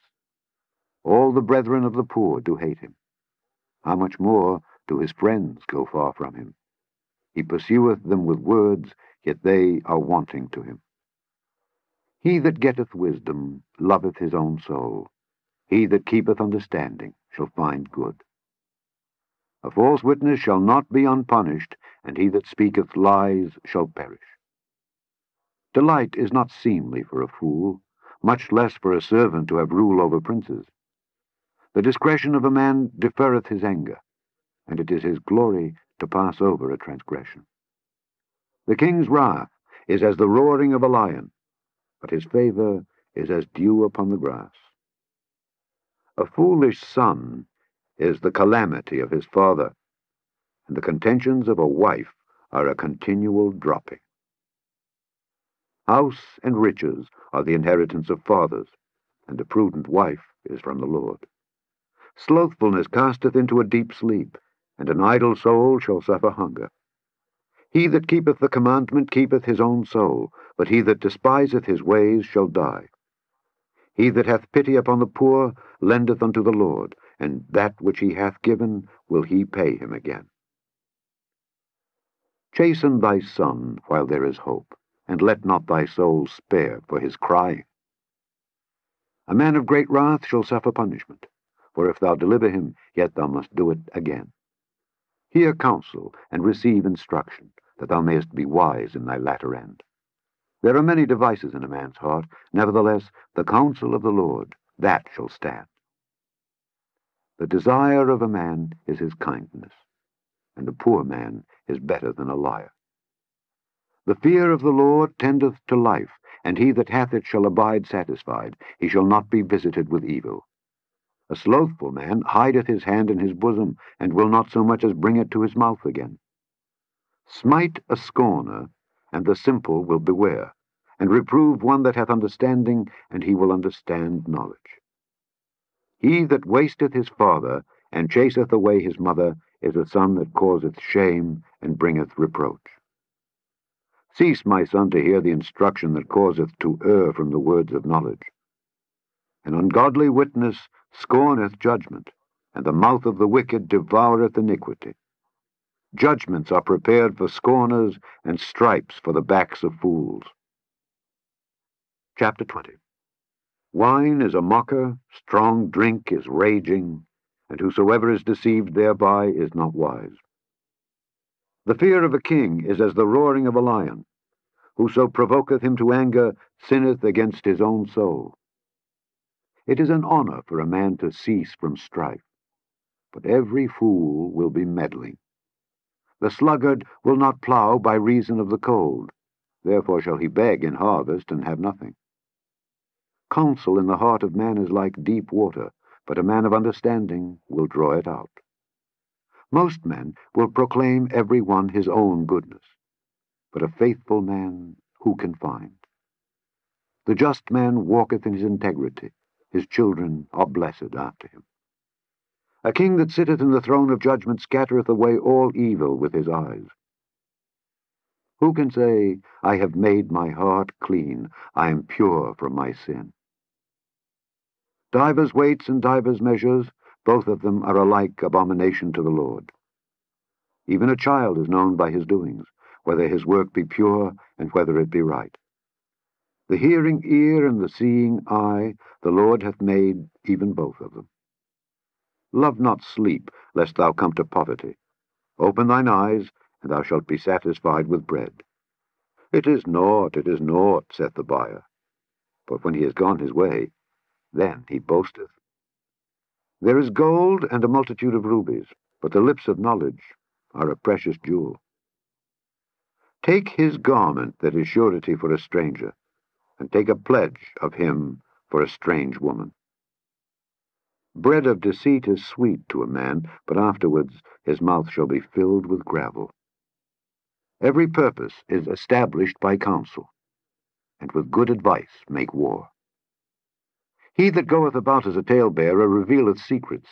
All the brethren of the poor do hate him. How much more do his friends go far from him? He pursueth them with words, yet they are wanting to him. He that getteth wisdom loveth his own soul. He that keepeth understanding shall find good. A false witness shall not be unpunished, and he that speaketh lies shall perish. Delight is not seemly for a fool, much less for a servant to have rule over princes. The discretion of a man deferreth his anger, and it is his glory to pass over a transgression. The king's wrath is as the roaring of a lion, but his favor is as dew upon the grass. A foolish son is the calamity of his father, and the contentions of a wife are a continual dropping. House and riches are the inheritance of fathers, and a prudent wife is from the Lord. Slothfulness casteth into a deep sleep, and an idle soul shall suffer hunger. He that keepeth the commandment keepeth his own soul, but he that despiseth his ways shall die. He that hath pity upon the poor lendeth unto the Lord, and that which he hath given will he pay him again. Chasten thy son while there is hope, and let not thy soul spare for his crying. A man of great wrath shall suffer punishment, for if thou deliver him, yet thou must do it again. Hear counsel, and receive instruction, that thou mayest be wise in thy latter end. There are many devices in a man's heart, nevertheless the counsel of the Lord, that shall stand. The desire of a man is his kindness, and a poor man is better than a liar. The fear of the Lord tendeth to life, and he that hath it shall abide satisfied. He shall not be visited with evil. A slothful man hideth his hand in his bosom, and will not so much as bring it to his mouth again. Smite a scorner, and the simple will beware, and reprove one that hath understanding, and he will understand knowledge. He that wasteth his father, and chaseth away his mother, is a son that causeth shame, and bringeth reproach. Cease, my son, to hear the instruction that causeth to err from the words of knowledge. An ungodly witness scorneth judgment, and the mouth of the wicked devoureth iniquity. Judgments are prepared for scorners, and stripes for the backs of fools. Chapter 20. Wine is a mocker, strong drink is raging, and whosoever is deceived thereby is not wise. The fear of a king is as the roaring of a lion. Whoso provoketh him to anger sinneth against his own soul. It is an honor for a man to cease from strife, but every fool will be meddling. The sluggard will not plow by reason of the cold, Therefore shall he beg in harvest and have nothing. Counsel in the heart of man is like deep water, but a man of understanding will draw it out. Most men will proclaim every one his own goodness, but a faithful man who can find? The just man walketh in his integrity, his children are blessed after him. A king that sitteth in the throne of judgment scattereth away all evil with his eyes. Who can say, I have made my heart clean, I am pure from my sin? Divers weights and divers measures, both of them are alike abomination to the Lord. Even a child is known by his doings, whether his work be pure and whether it be right. The hearing ear and the seeing eye, the Lord hath made even both of them. Love not sleep, lest thou come to poverty. Open thine eyes, and thou shalt be satisfied with bread. It is naught, saith the buyer. But when he is gone his way, then he boasteth. There is gold and a multitude of rubies, but the lips of knowledge are a precious jewel. Take his garment that is surety for a stranger, and take a pledge of him for a strange woman. Bread of deceit is sweet to a man, but afterwards his mouth shall be filled with gravel. Every purpose is established by counsel, and with good advice make war. He that goeth about as a talebearer revealeth secrets.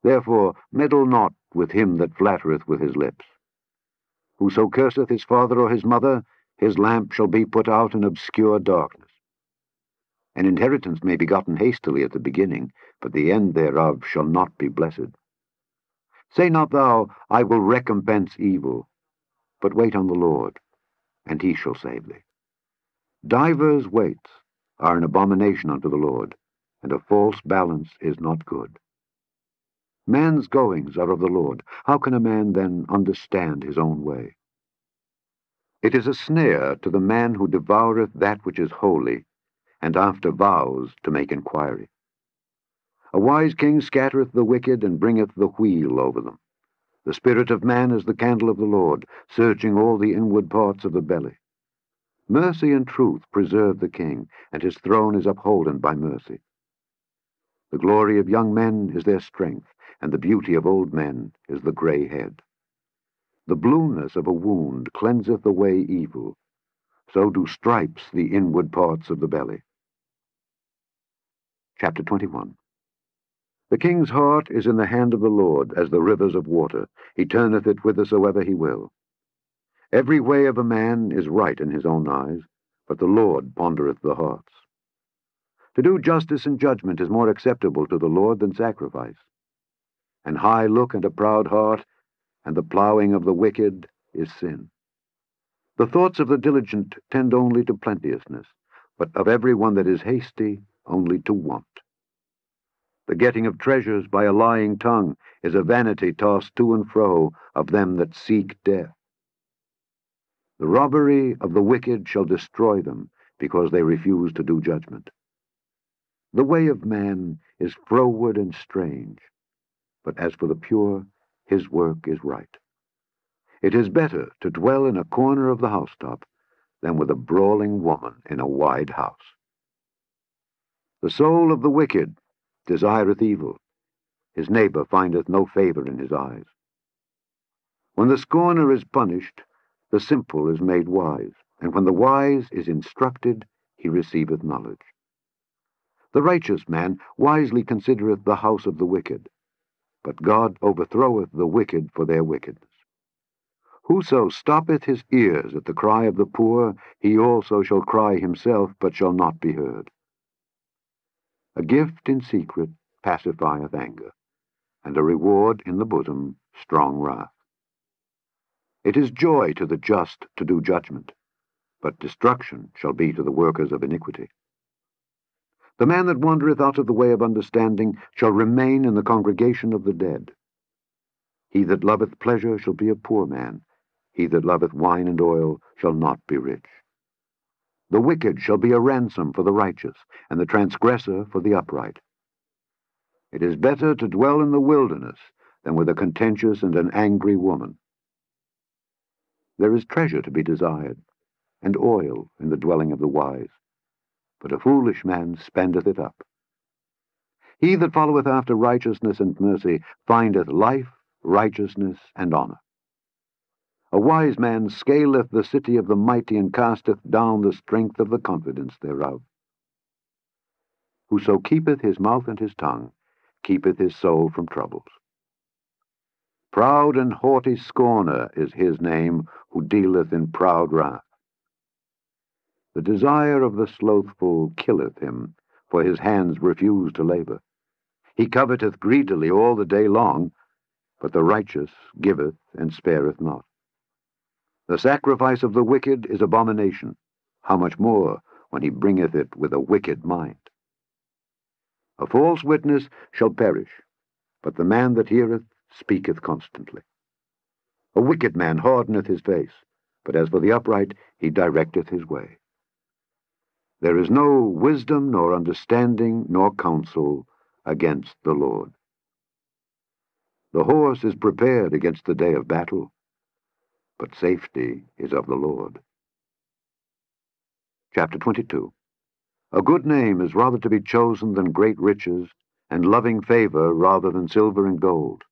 Therefore meddle not with him that flattereth with his lips. Whoso curseth his father or his mother, his lamp shall be put out in obscure darkness. An inheritance may be gotten hastily at the beginning, but the end thereof shall not be blessed. Say not thou, I will recompense evil, but wait on the Lord, and he shall save thee. Divers weights are an abomination unto the Lord, and a false balance is not good. Man's goings are of the Lord. How can a man then understand his own way? It is a snare to the man who devoureth that which is holy, and after vows to make inquiry. A wise king scattereth the wicked, and bringeth the wheel over them. The spirit of man is the candle of the Lord, searching all the inward parts of the belly. Mercy and truth preserve the king, and his throne is upholden by mercy. The glory of young men is their strength, and the beauty of old men is the gray head. The blueness of a wound cleanseth away evil, so do stripes the inward parts of the belly. Chapter 21. The king's heart is in the hand of the Lord, as the rivers of water. He turneth it whithersoever he will. Every way of a man is right in his own eyes, but the Lord pondereth the hearts. To do justice and judgment is more acceptable to the Lord than sacrifice. An high look and a proud heart, and the plowing of the wicked is sin. The thoughts of the diligent tend only to plenteousness, but of every one that is hasty only to want. The getting of treasures by a lying tongue is a vanity tossed to and fro of them that seek death. The robbery of the wicked shall destroy them, because they refuse to do judgment. The way of man is froward and strange, but as for the pure, his work is right. It is better to dwell in a corner of the housetop than with a brawling woman in a wide house. The soul of the wicked desireth evil. His neighbor findeth no favor in his eyes. When the scorner is punished, the simple is made wise, and when the wise is instructed, he receiveth knowledge. The righteous man wisely considereth the house of the wicked, but God overthroweth the wicked for their wickedness. Whoso stoppeth his ears at the cry of the poor, he also shall cry himself, but shall not be heard. A gift in secret pacifieth anger, and a reward in the bosom strong wrath. It is joy to the just to do judgment, but destruction shall be to the workers of iniquity. The man that wandereth out of the way of understanding shall remain in the congregation of the dead. He that loveth pleasure shall be a poor man. He that loveth wine and oil shall not be rich. The wicked shall be a ransom for the righteous, and the transgressor for the upright. It is better to dwell in the wilderness than with a contentious and an angry woman. There is treasure to be desired, and oil in the dwelling of the wise, but a foolish man spendeth it up. He that followeth after righteousness and mercy findeth life, righteousness, and honor. A wise man scaleth the city of the mighty, and casteth down the strength of the confidence thereof. Whoso keepeth his mouth and his tongue keepeth his soul from troubles. Proud and haughty scorner is his name, who dealeth in proud wrath. The desire of the slothful killeth him, for his hands refuse to labor. He coveteth greedily all the day long, but the righteous giveth and spareth not. The sacrifice of the wicked is abomination, how much more when he bringeth it with a wicked mind. A false witness shall perish, but the man that heareth speaketh constantly. A wicked man hardeneth his face, but as for the upright, he directeth his way. There is no wisdom, nor understanding, nor counsel against the Lord. The horse is prepared against the day of battle, but safety is of the Lord. Chapter 22. A good name is rather to be chosen than great riches, and loving favor rather than silver and gold.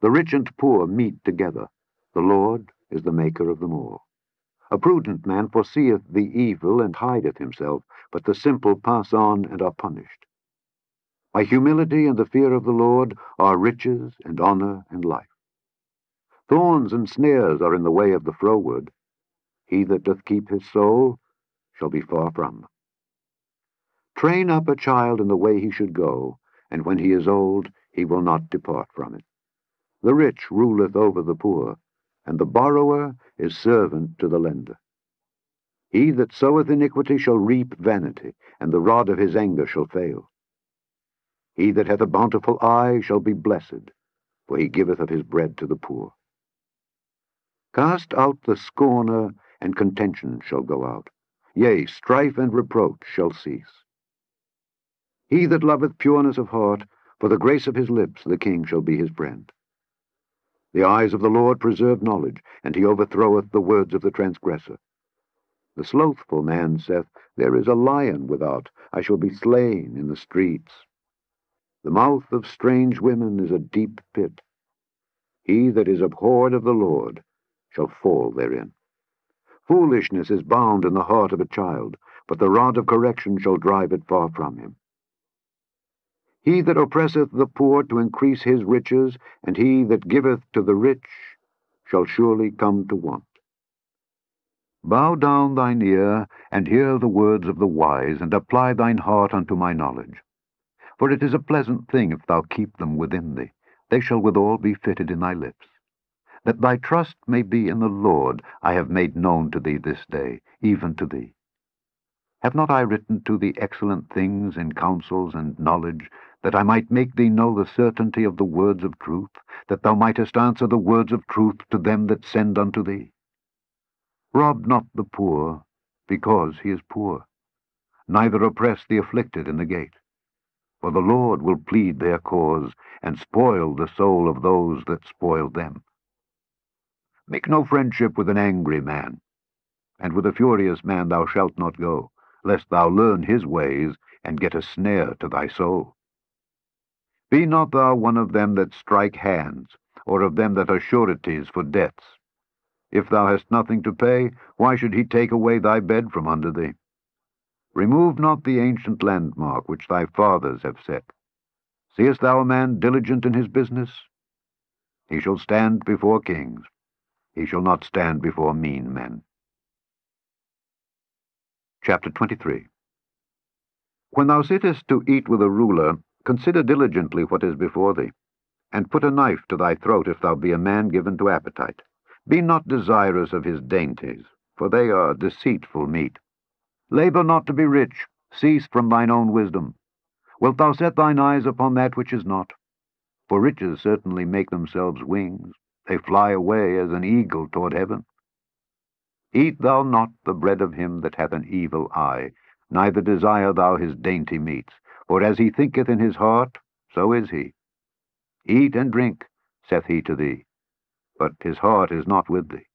The rich and poor meet together. The Lord is the maker of them all. A prudent man foreseeth the evil and hideth himself, but the simple pass on and are punished. By humility and the fear of the Lord are riches and honor and life. Thorns and snares are in the way of the froward. He that doth keep his soul shall be far from them. Train up a child in the way he should go, and when he is old, he will not depart from it. The rich ruleth over the poor, and the borrower is servant to the lender. He that soweth iniquity shall reap vanity, and the rod of his anger shall fail. He that hath a bountiful eye shall be blessed, for he giveth of his bread to the poor. Cast out the scorner, and contention shall go out. Yea, strife and reproach shall cease. He that loveth pureness of heart, for the grace of his lips the king shall be his friend. The eyes of the Lord preserve knowledge, and he overthroweth the words of the transgressor. The slothful man saith, There is a lion without, I shall be slain in the streets. The mouth of strange women is a deep pit. He that is abhorred of the Lord shall fall therein. Foolishness is bound in the heart of a child, but the rod of correction shall drive it far from him. He that oppresseth the poor to increase his riches, and he that giveth to the rich, shall surely come to want. Bow down thine ear, and hear the words of the wise, and apply thine heart unto my knowledge. For it is a pleasant thing if thou keep them within thee. They shall withal be fitted in thy lips. That thy trust may be in the Lord, I have made known to thee this day, even to thee. Have not I written to thee excellent things in counsels and knowledge, that I might make thee know the certainty of the words of truth, that thou mightest answer the words of truth to them that send unto thee? Rob not the poor, because he is poor, neither oppress the afflicted in the gate. For the Lord will plead their cause, and spoil the soul of those that spoil them. Make no friendship with an angry man, and with a furious man thou shalt not go, lest thou learn his ways, and get a snare to thy soul. Be not thou one of them that strike hands, or of them that are sureties for debts. If thou hast nothing to pay, why should he take away thy bed from under thee? Remove not the ancient landmark which thy fathers have set. Seest thou a man diligent in his business? He shall stand before kings. He shall not stand before mean men. Chapter 23. When thou sittest to eat with a ruler, consider diligently what is before thee, and put a knife to thy throat if thou be a man given to appetite. Be not desirous of his dainties, for they are deceitful meat. Labor not to be rich, cease from thine own wisdom. Wilt thou set thine eyes upon that which is not? For riches certainly make themselves wings, they fly away as an eagle toward heaven. Eat thou not the bread of him that hath an evil eye, neither desire thou his dainty meats, for as he thinketh in his heart, so is he. Eat and drink, saith he to thee, but his heart is not with thee.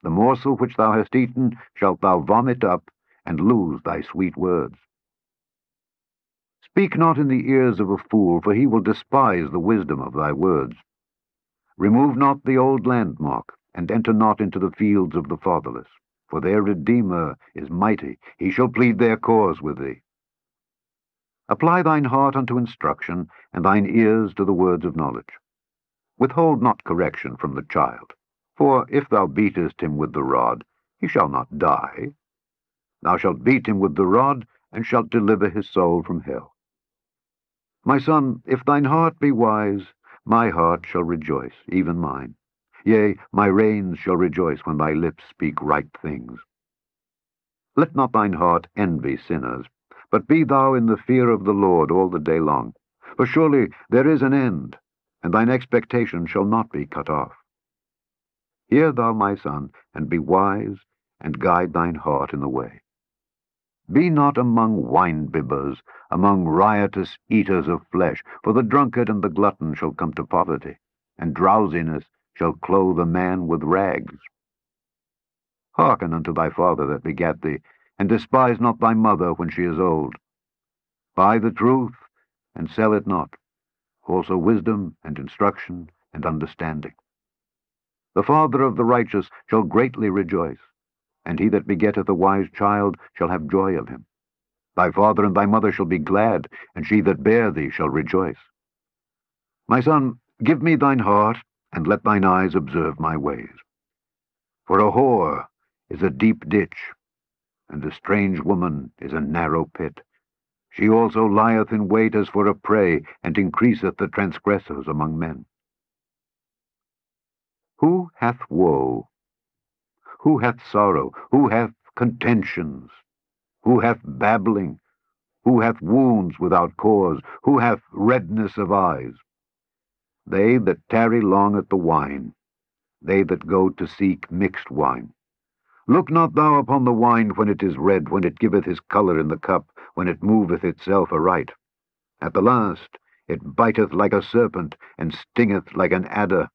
The morsel which thou hast eaten shalt thou vomit up, and lose thy sweet words. Speak not in the ears of a fool, for he will despise the wisdom of thy words. Remove not the old landmark, and enter not into the fields of the fatherless, for their Redeemer is mighty, he shall plead their cause with thee. Apply thine heart unto instruction, and thine ears to the words of knowledge. Withhold not correction from the child, for if thou beatest him with the rod, he shall not die. Thou shalt beat him with the rod, and shalt deliver his soul from hell. My son, if thine heart be wise, my heart shall rejoice, even mine. Yea, my reins shall rejoice when thy lips speak right things. Let not thine heart envy sinners, but be thou in the fear of the Lord all the day long. For surely there is an end, and thine expectation shall not be cut off. Hear thou, my son, and be wise, and guide thine heart in the way. Be not among wine-bibbers, among riotous eaters of flesh, for the drunkard and the glutton shall come to poverty, and drowsiness shall clothe a man with rags. Hearken unto thy father that begat thee, and despise not thy mother when she is old. Buy the truth, and sell it not, also wisdom, and instruction, and understanding. The father of the righteous shall greatly rejoice, and he that begetteth a wise child shall have joy of him. Thy father and thy mother shall be glad, and she that bare thee shall rejoice. My son, give me thine heart, and let thine eyes observe my ways. For a whore is a deep ditch, and a strange woman is a narrow pit. She also lieth in wait as for a prey, and increaseth the transgressors among men. Who hath woe? Who hath sorrow? Who hath contentions? Who hath babbling? Who hath wounds without cause? Who hath redness of eyes? They that tarry long at the wine, they that go to seek mixed wine. Look not thou upon the wine when it is red, when it giveth his colour in the cup, when it moveth itself aright. At the last it biteth like a serpent, and stingeth like an adder.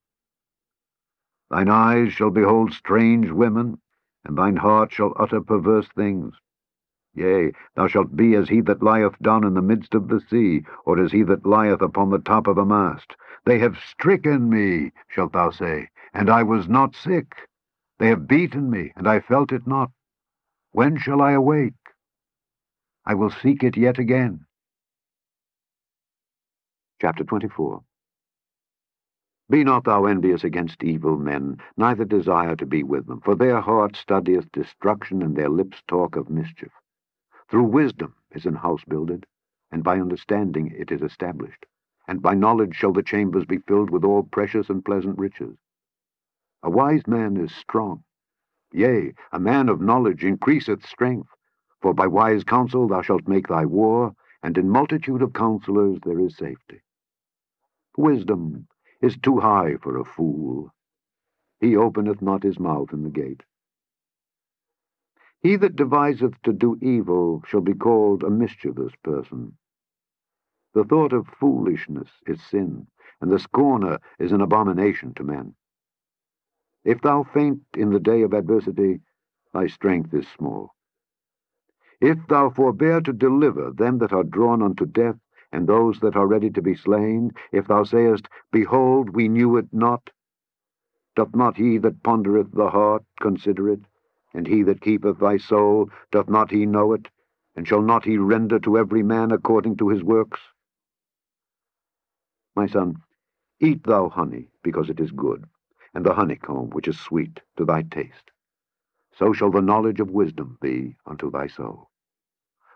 Thine eyes shall behold strange women, and thine heart shall utter perverse things. Yea, thou shalt be as he that lieth down in the midst of the sea, or as he that lieth upon the top of a mast. They have stricken me, shalt thou say, and I was not sick. They have beaten me, and I felt it not. When shall I awake? I will seek it yet again. Chapter 24. Be not thou envious against evil men, neither desire to be with them, for their heart studieth destruction, and their lips talk of mischief. Through wisdom is an house builded, and by understanding it is established, and by knowledge shall the chambers be filled with all precious and pleasant riches. A wise man is strong, yea, a man of knowledge increaseth strength, for by wise counsel thou shalt make thy war, and in multitude of counselors there is safety. Wisdom is too high for a fool. He openeth not his mouth in the gate. He that deviseth to do evil shall be called a mischievous person. The thought of foolishness is sin, and the scorner is an abomination to men. If thou faint in the day of adversity, thy strength is small. If thou forbear to deliver them that are drawn unto death, and those that are ready to be slain, if thou sayest, Behold, we knew it not, doth not he that pondereth the heart consider it? And he that keepeth thy soul, doth not he know it? And shall not he render to every man according to his works? My son, eat thou honey, because it is good, and the honeycomb which is sweet to thy taste. So shall the knowledge of wisdom be unto thy soul.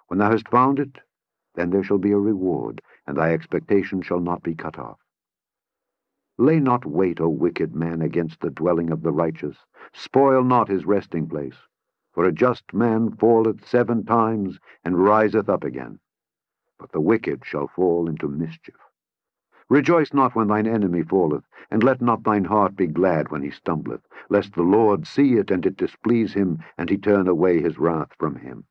When thou hast found it, then there shall be a reward, and thy expectation shall not be cut off. Lay not wait, O wicked man, against the dwelling of the righteous. Spoil not his resting place. For a just man falleth 7 times, and riseth up again. But the wicked shall fall into mischief. Rejoice not when thine enemy falleth, and let not thine heart be glad when he stumbleth, lest the Lord see it, and it displease him, and he turn away his wrath from him.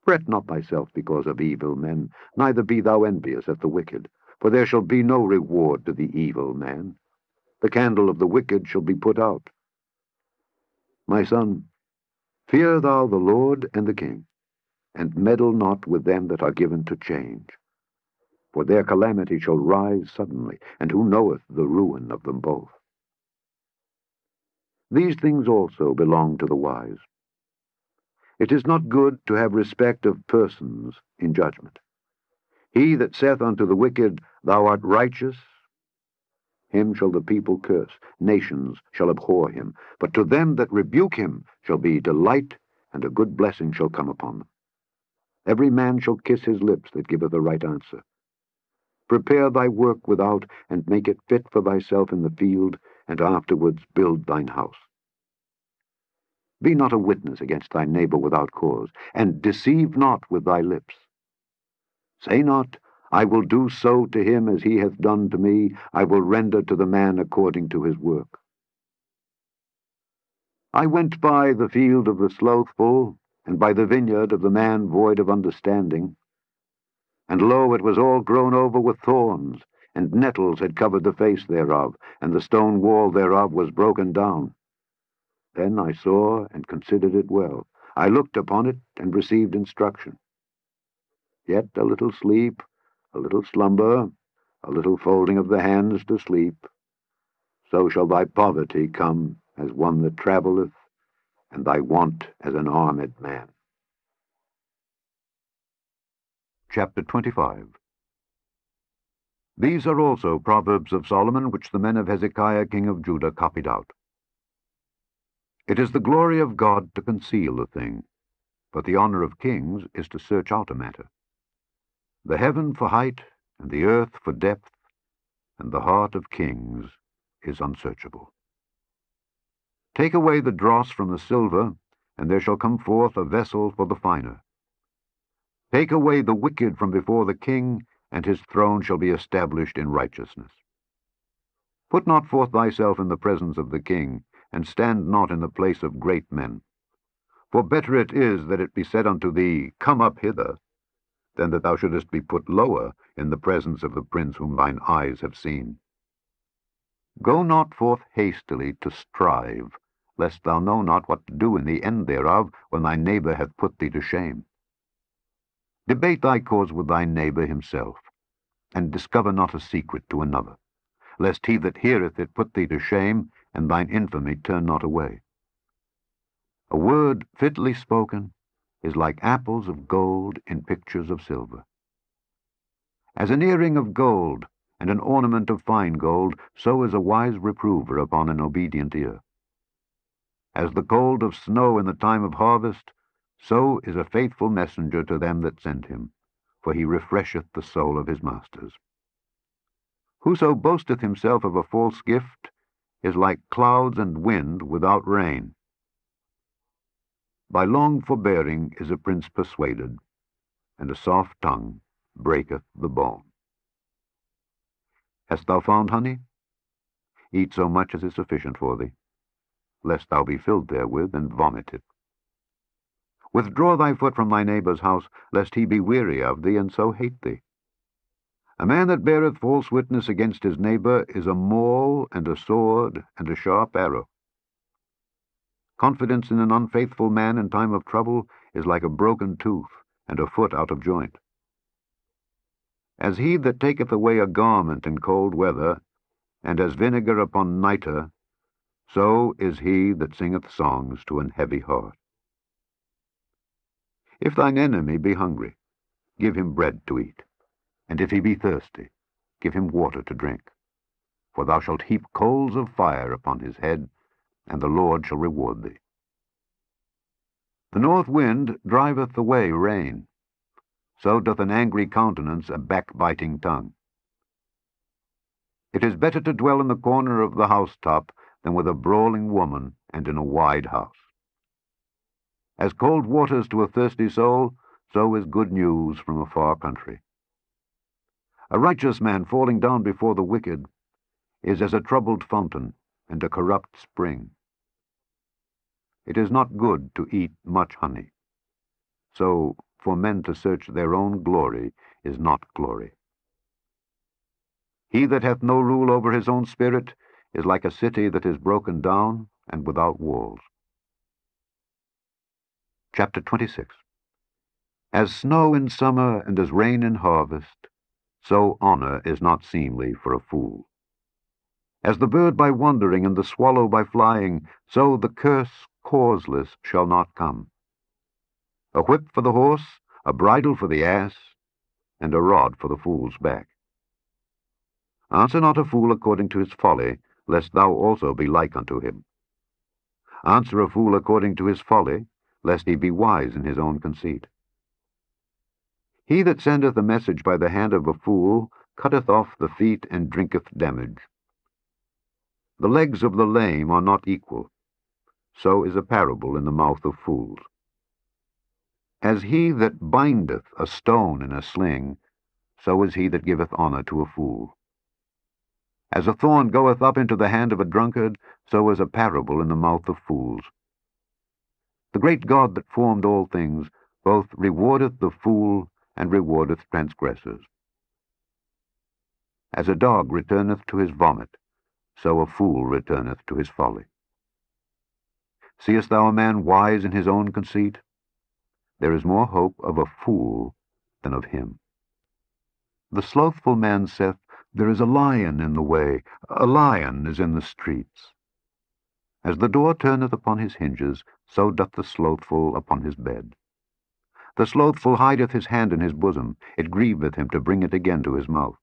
Fret not thyself because of evil men, neither be thou envious at the wicked, for there shall be no reward to the evil man. The candle of the wicked shall be put out. My son, fear thou the Lord and the king, and meddle not with them that are given to change. For their calamity shall rise suddenly, and who knoweth the ruin of them both? These things also belong to the wise. It is not good to have respect of persons in judgment. He that saith unto the wicked, Thou art righteous, him shall the people curse, nations shall abhor him. But to them that rebuke him shall be delight, and a good blessing shall come upon them. Every man shall kiss his lips that giveth a right answer. Prepare thy work without, and make it fit for thyself in the field, and afterwards build thine house. Be not a witness against thy neighbor without cause, and deceive not with thy lips. Say not, I will do so to him as he hath done to me, I will render to the man according to his work. I went by the field of the slothful, and by the vineyard of the man void of understanding. And lo, it was all grown over with thorns, and nettles had covered the face thereof, and the stone wall thereof was broken down. Then I saw and considered it well. I looked upon it and received instruction. Yet a little sleep, a little slumber, a little folding of the hands to sleep. So shall thy poverty come as one that travelleth, and thy want as an armed man. Chapter 25. These are also Proverbs of Solomon, which the men of Hezekiah king of Judah copied out. It is the glory of God to conceal a thing, but the honor of kings is to search out a matter. The heaven for height, and the earth for depth, and the heart of kings is unsearchable. Take away the dross from the silver, and there shall come forth a vessel for the finer. Take away the wicked from before the king, and his throne shall be established in righteousness. Put not forth thyself in the presence of the king, and stand not in the place of great men. For better it is that it be said unto thee, Come up hither, than that thou shouldest be put lower in the presence of the prince whom thine eyes have seen. Go not forth hastily to strive, lest thou know not what to do in the end thereof, when thy neighbor hath put thee to shame. Debate thy cause with thy neighbor himself, and discover not a secret to another, lest he that heareth it put thee to shame, and thine infamy turn not away. A word fitly spoken is like apples of gold in pictures of silver. As an earring of gold and an ornament of fine gold, so is a wise reprover upon an obedient ear. As the cold of snow in the time of harvest, so is a faithful messenger to them that send him, for he refresheth the soul of his masters. Whoso boasteth himself of a false gift is like clouds and wind without rain. By long forbearing is a prince persuaded, and a soft tongue breaketh the bone. Hast thou found honey? Eat so much as is sufficient for thee, lest thou be filled therewith and vomit it. Withdraw thy foot from thy neighbor's house, lest he be weary of thee, and so hate thee. A man that beareth false witness against his neighbor is a maul, and a sword, and a sharp arrow. Confidence in an unfaithful man in time of trouble is like a broken tooth, and a foot out of joint. As he that taketh away a garment in cold weather, and as vinegar upon nitre, so is he that singeth songs to an heavy heart. If thine enemy be hungry, give him bread to eat, and if he be thirsty, give him water to drink. For thou shalt heap coals of fire upon his head, and the Lord shall reward thee. The north wind driveth away rain, so doth an angry countenance a backbiting tongue. It is better to dwell in the corner of the housetop than with a brawling woman and in a wide house. As cold waters to a thirsty soul, so is good news from a far country. A righteous man falling down before the wicked is as a troubled fountain and a corrupt spring. It is not good to eat much honey. So for men to search their own glory is not glory. He that hath no rule over his own spirit is like a city that is broken down and without walls. Chapter 26. As snow in summer and as rain in harvest, so honor is not seemly for a fool. As the bird by wandering and the swallow by flying, so the curse causeless shall not come. A whip for the horse, a bridle for the ass, and a rod for the fool's back. Answer not a fool according to his folly, lest thou also be like unto him. Answer a fool according to his folly, lest he be wise in his own conceit. He that sendeth a message by the hand of a fool cutteth off the feet and drinketh damage. The legs of the lame are not equal, so is a parable in the mouth of fools. As he that bindeth a stone in a sling, so is he that giveth honor to a fool. As a thorn goeth up into the hand of a drunkard, so is a parable in the mouth of fools. The great God that formed all things both rewardeth the fool and rewardeth transgressors. As a dog returneth to his vomit, so a fool returneth to his folly. Seest thou a man wise in his own conceit? There is more hope of a fool than of him. The slothful man saith, There is a lion in the way, a lion is in the streets. As the door turneth upon his hinges, so doth the slothful upon his bed. The slothful hideth his hand in his bosom, it grieveth him to bring it again to his mouth.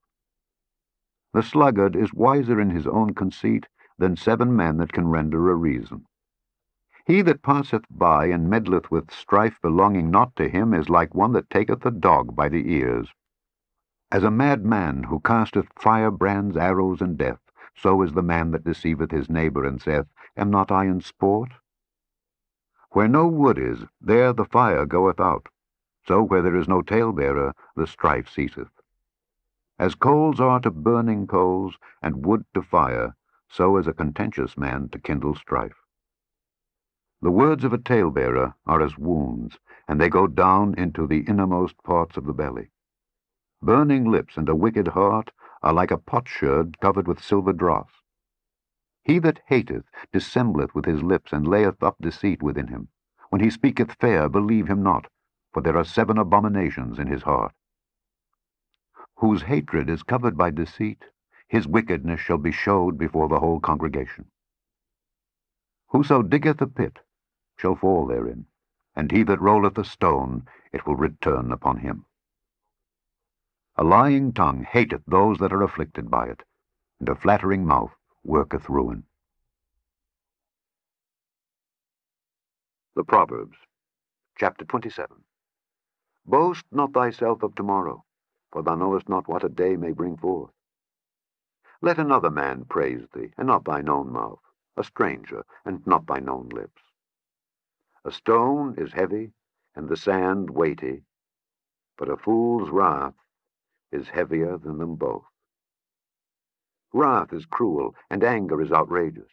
The sluggard is wiser in his own conceit than 7 men that can render a reason. He that passeth by and meddleth with strife belonging not to him is like one that taketh a dog by the ears. As a mad man who casteth firebrands, arrows, and death, so is the man that deceiveth his neighbor and saith, Am not I in sport? Where no wood is, there the fire goeth out. So where there is no talebearer, the strife ceaseth. As coals are to burning coals, and wood to fire, so is a contentious man to kindle strife. The words of a talebearer are as wounds, and they go down into the innermost parts of the belly. Burning lips and a wicked heart are like a potsherd covered with silver dross. He that hateth dissembleth with his lips, and layeth up deceit within him. When he speaketh fair, believe him not, for there are 7 abominations in his heart. Whose hatred is covered by deceit, his wickedness shall be showed before the whole congregation. Whoso diggeth a pit shall fall therein, and he that rolleth a stone, it will return upon him. A lying tongue hateth those that are afflicted by it, and a flattering mouth worketh ruin. The Proverbs, chapter 27. Boast not thyself of tomorrow, for thou knowest not what a day may bring forth. Let another man praise thee, and not thine own mouth, a stranger, and not thine own lips. A stone is heavy, and the sand weighty, but a fool's wrath is heavier than them both. Wrath is cruel, and anger is outrageous,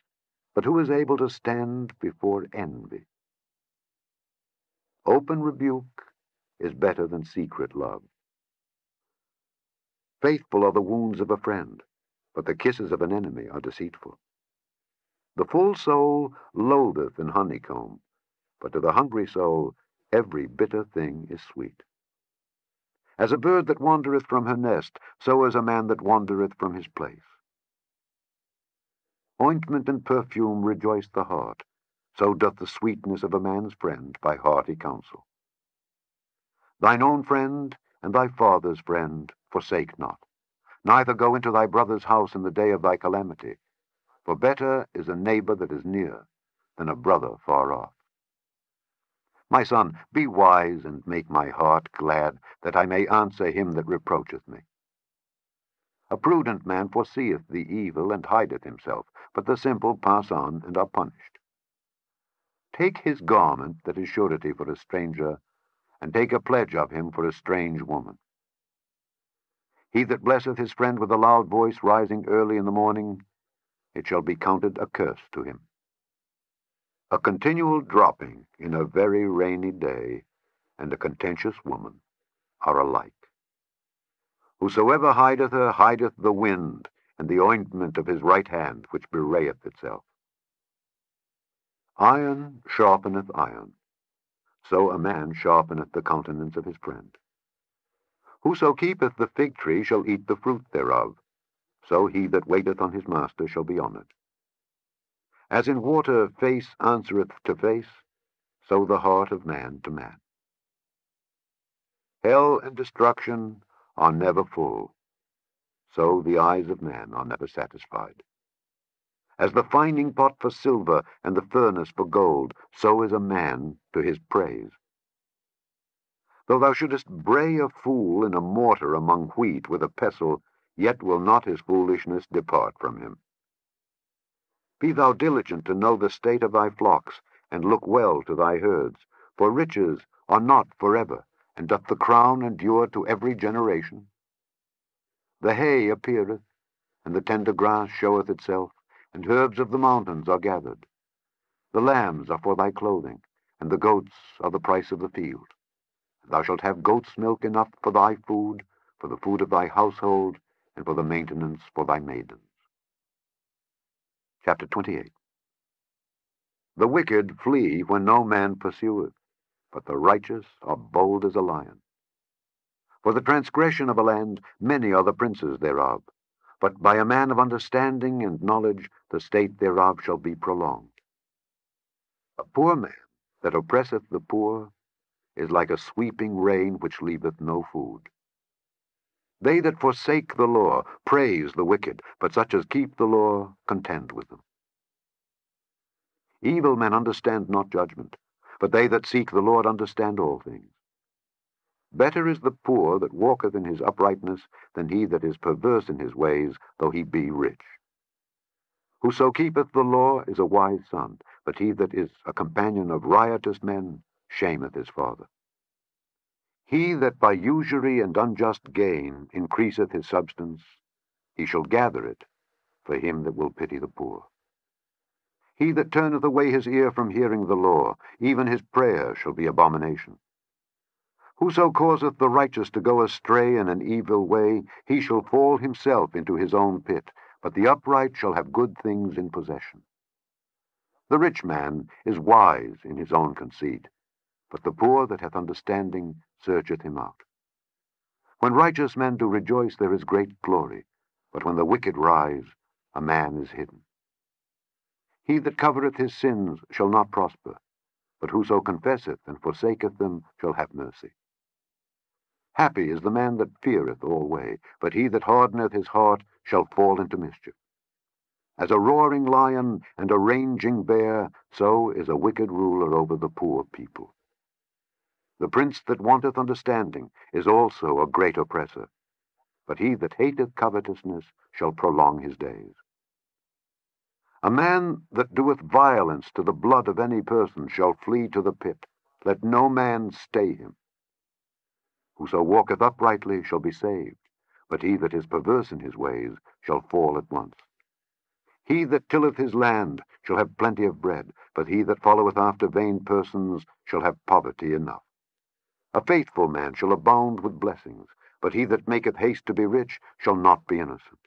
but who is able to stand before envy? Open rebuke is better than secret love. Faithful are the wounds of a friend, but the kisses of an enemy are deceitful. The full soul loatheth an honeycomb, but to the hungry soul every bitter thing is sweet. As a bird that wandereth from her nest, so is a man that wandereth from his place. Ointment and perfume rejoice the heart, so doth the sweetness of a man's friend by hearty counsel. Thine own friend and thy father's friend forsake not, neither go into thy brother's house in the day of thy calamity, for better is a neighbor that is near than a brother far off. My son, be wise and make my heart glad, that I may answer him that reproacheth me. A prudent man foreseeth the evil and hideth himself, but the simple pass on and are punished. Take his garment that is surety for a stranger, and take a pledge of him for a strange woman. He that blesseth his friend with a loud voice rising early in the morning, it shall be counted a curse to him. A continual dropping in a very rainy day, and a contentious woman are alike. Whosoever hideth her hideth the wind, and the ointment of his right hand which bewrayeth itself. Iron sharpeneth iron, So a man sharpeneth the countenance of his friend. Whoso keepeth the fig tree shall eat the fruit thereof, so he that waiteth on his master shall be honoured. As in water face answereth to face, so the heart of man to man. Hell and destruction are never full, so the eyes of man are never satisfied. As the finding pot for silver and the furnace for gold, so is a man to his praise. Though thou shouldest bray a fool in a mortar among wheat with a pestle, yet will not his foolishness depart from him. Be thou diligent to know the state of thy flocks, and look well to thy herds, for riches are not forever, and doth the crown endure to every generation? The hay appeareth, and the tender grass showeth itself, and herbs of the mountains are gathered. The lambs are for thy clothing, and the goats are the price of the field. Thou shalt have goat's milk enough for thy food, for the food of thy household, and for the maintenance for thy maidens. Chapter 28. The wicked flee when no man pursueth, but the righteous are bold as a lion. For the transgression of a land many are the princes thereof, but by a man of understanding and knowledge the state thereof shall be prolonged. A poor man that oppresseth the poor is like a sweeping rain which leaveth no food. They that forsake the law praise the wicked, but such as keep the law contend with them. Evil men understand not judgment, but they that seek the Lord understand all things. Better is the poor that walketh in his uprightness than he that is perverse in his ways, though he be rich. Whoso keepeth the law is a wise son, but he that is a companion of riotous men shameth his father. He that by usury and unjust gain increaseth his substance, he shall gather it for him that will pity the poor. He that turneth away his ear from hearing the law, even his prayer shall be abomination. Whoso causeth the righteous to go astray in an evil way, he shall fall himself into his own pit, but the upright shall have good things in possession. The rich man is wise in his own conceit, but the poor that hath understanding searcheth him out. When righteous men do rejoice, there is great glory, but when the wicked rise, a man is hidden. He that covereth his sins shall not prosper, but whoso confesseth and forsaketh them shall have mercy. Happy is the man that feareth alway, but he that hardeneth his heart shall fall into mischief. As a roaring lion and a raging bear, so is a wicked ruler over the poor people. The prince that wanteth understanding is also a great oppressor, but he that hateth covetousness shall prolong his days. A man that doeth violence to the blood of any person shall flee to the pit. Let no man stay him. Whoso walketh uprightly shall be saved, but he that is perverse in his ways shall fall at once. He that tilleth his land shall have plenty of bread, but he that followeth after vain persons shall have poverty enough. A faithful man shall abound with blessings, but he that maketh haste to be rich shall not be innocent.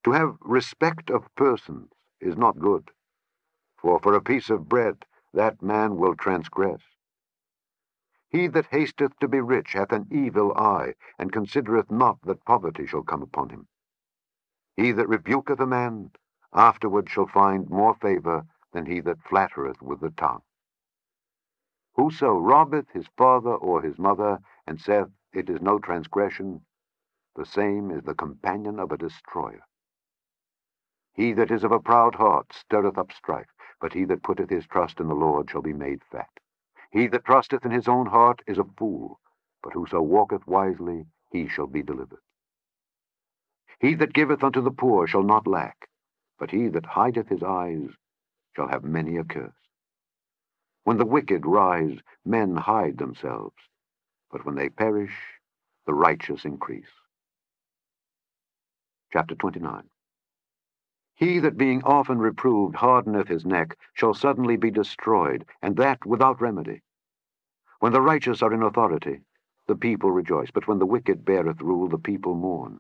To have respect of persons is not good, for a piece of bread that man will transgress. He that hasteth to be rich hath an evil eye, and considereth not that poverty shall come upon him. He that rebuketh a man afterward shall find more favor than he that flattereth with the tongue. Whoso robbeth his father or his mother, and saith, It is no transgression, the same is the companion of a destroyer. He that is of a proud heart stirreth up strife, but he that putteth his trust in the Lord shall be made fat. He that trusteth in his own heart is a fool, but whoso walketh wisely, he shall be delivered. He that giveth unto the poor shall not lack, but he that hideth his eyes shall have many a curse. When the wicked rise, men hide themselves, but when they perish, the righteous increase. Chapter 29. He that being often reproved hardeneth his neck shall suddenly be destroyed, and that without remedy. When the righteous are in authority, the people rejoice, but when the wicked beareth rule, the people mourn.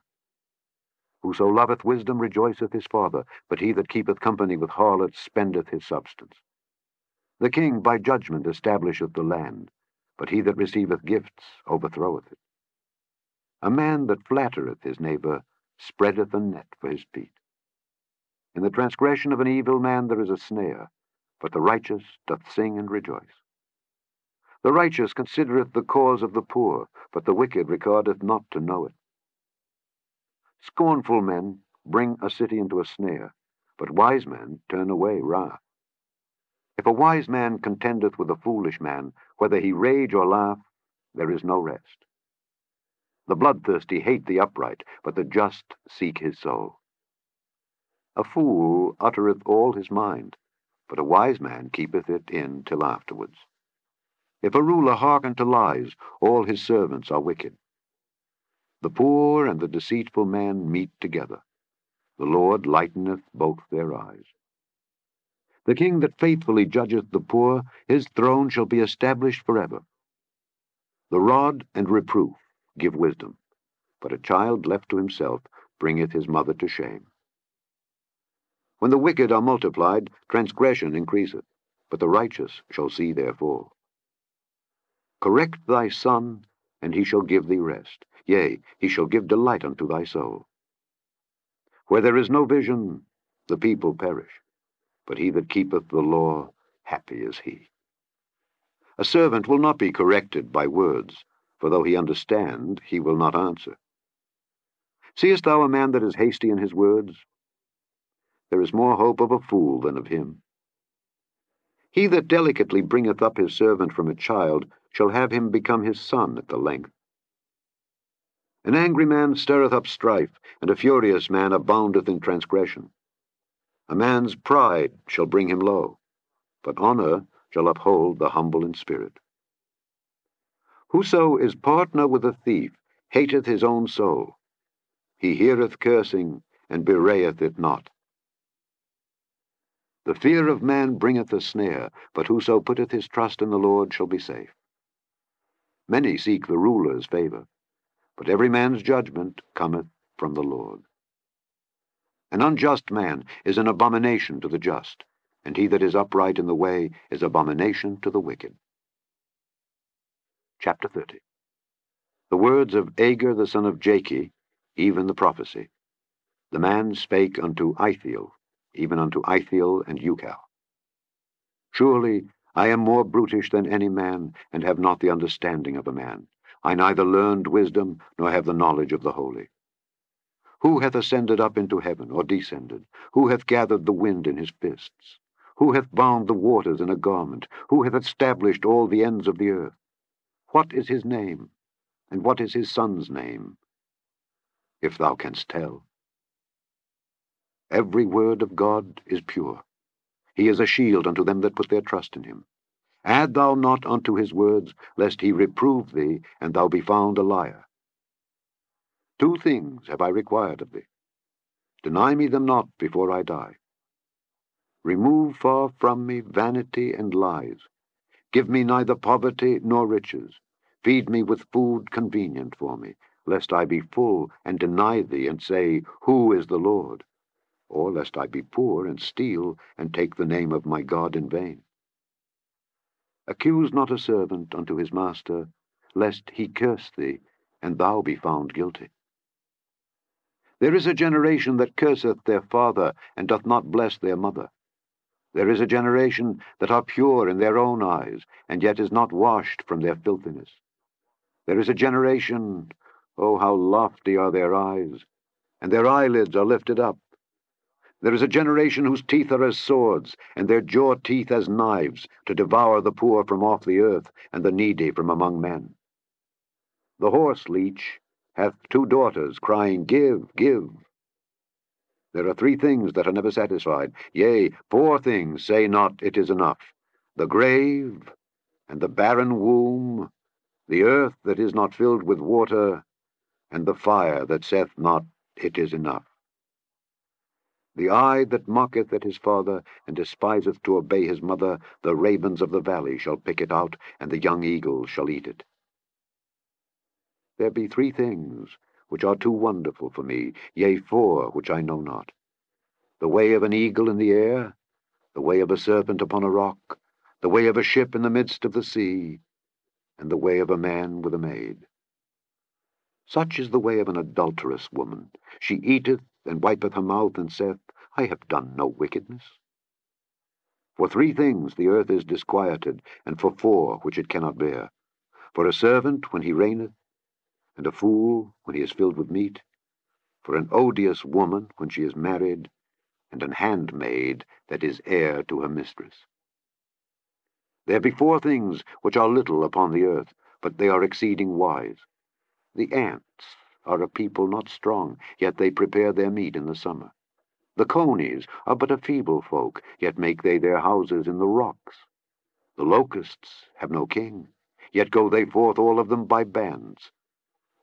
Whoso loveth wisdom rejoiceth his father, but he that keepeth company with harlots spendeth his substance. The king by judgment establisheth the land, but he that receiveth gifts overthroweth it. A man that flattereth his neighbor spreadeth a net for his feet. In the transgression of an evil man there is a snare, but the righteous doth sing and rejoice. The righteous considereth the cause of the poor, but the wicked regardeth not to know it. Scornful men bring a city into a snare, but wise men turn away wrath. If a wise man contendeth with a foolish man, whether he rage or laugh, there is no rest. The bloodthirsty hate the upright, but the just seek his soul. A fool uttereth all his mind, but a wise man keepeth it in till afterwards. If a ruler hearken to lies, all his servants are wicked. The poor and the deceitful man meet together. The Lord lighteneth both their eyes. The king that faithfully judgeth the poor, his throne shall be established forever. The rod and reproof give wisdom, but a child left to himself bringeth his mother to shame. When the wicked are multiplied, transgression increaseth, but the righteous shall see their fall. Correct thy son, and he shall give thee rest. Yea, he shall give delight unto thy soul. Where there is no vision, the people perish, but he that keepeth the law, happy is he. A servant will not be corrected by words, for though he understand, he will not answer. Seest thou a man that is hasty in his words? There is more hope of a fool than of him. He that delicately bringeth up his servant from a child shall have him become his son at the length. An angry man stirreth up strife, and a furious man aboundeth in transgression. A man's pride shall bring him low, but honor shall uphold the humble in spirit. Whoso is partner with a thief hateth his own soul. He heareth cursing, and bewrayeth it not. The fear of man bringeth a snare, but whoso putteth his trust in the Lord shall be safe. Many seek the ruler's favor, but every man's judgment cometh from the Lord. An unjust man is an abomination to the just, and he that is upright in the way is abomination to the wicked. Chapter 30. The words of Agur the son of Jakeh, even the prophecy. The man spake unto Ithiel, even unto Ithiel and Ucal. Surely I am more brutish than any man, and have not the understanding of a man. I neither learned wisdom, nor have the knowledge of the holy. Who hath ascended up into heaven, or descended? Who hath gathered the wind in his fists? Who hath bound the waters in a garment? Who hath established all the ends of the earth? What is his name? And what is his son's name? If thou canst tell. Every word of God is pure. He is a shield unto them that put their trust in him. Add thou not unto his words, lest he reprove thee, and thou be found a liar. 2 things have I required of thee. Deny me them not before I die. Remove far from me vanity and lies. Give me neither poverty nor riches. Feed me with food convenient for me, lest I be full and deny thee, and say, Who is the Lord? Or lest I be poor and steal, and take the name of my God in vain. Accuse not a servant unto his master, lest he curse thee, and thou be found guilty. There is a generation that curseth their father, and doth not bless their mother. There is a generation that are pure in their own eyes, and yet is not washed from their filthiness. There is a generation, oh, how lofty are their eyes, and their eyelids are lifted up. There is a generation whose teeth are as swords, and their jaw teeth as knives, to devour the poor from off the earth, and the needy from among men. The horse leech hath 2 daughters, crying, Give, give. There are 3 things that are never satisfied, yea, 4 things say not it is enough: the grave, and the barren womb, the earth that is not filled with water, and the fire that saith not, It is enough. The eye that mocketh at his father, and despiseth to obey his mother, the ravens of the valley shall pick it out, and the young eagles shall eat it. There be 3 things which are too wonderful for me, yea, 4 which I know not: the way of an eagle in the air, the way of a serpent upon a rock, the way of a ship in the midst of the sea, and the way of a man with a maid. Such is the way of an adulterous woman. She eateth, and wipeth her mouth, and saith, I have done no wickedness. For 3 things the earth is disquieted, and for 4 which it cannot bear. For a servant when he reigneth, and a fool when he is filled with meat, for an odious woman when she is married, and an handmaid that is heir to her mistress. There be 4 things which are little upon the earth, but they are exceeding wise. The ants are a people not strong, yet they prepare their meat in the summer. The conies are but a feeble folk, yet make they their houses in the rocks. The locusts have no king, yet go they forth all of them by bands.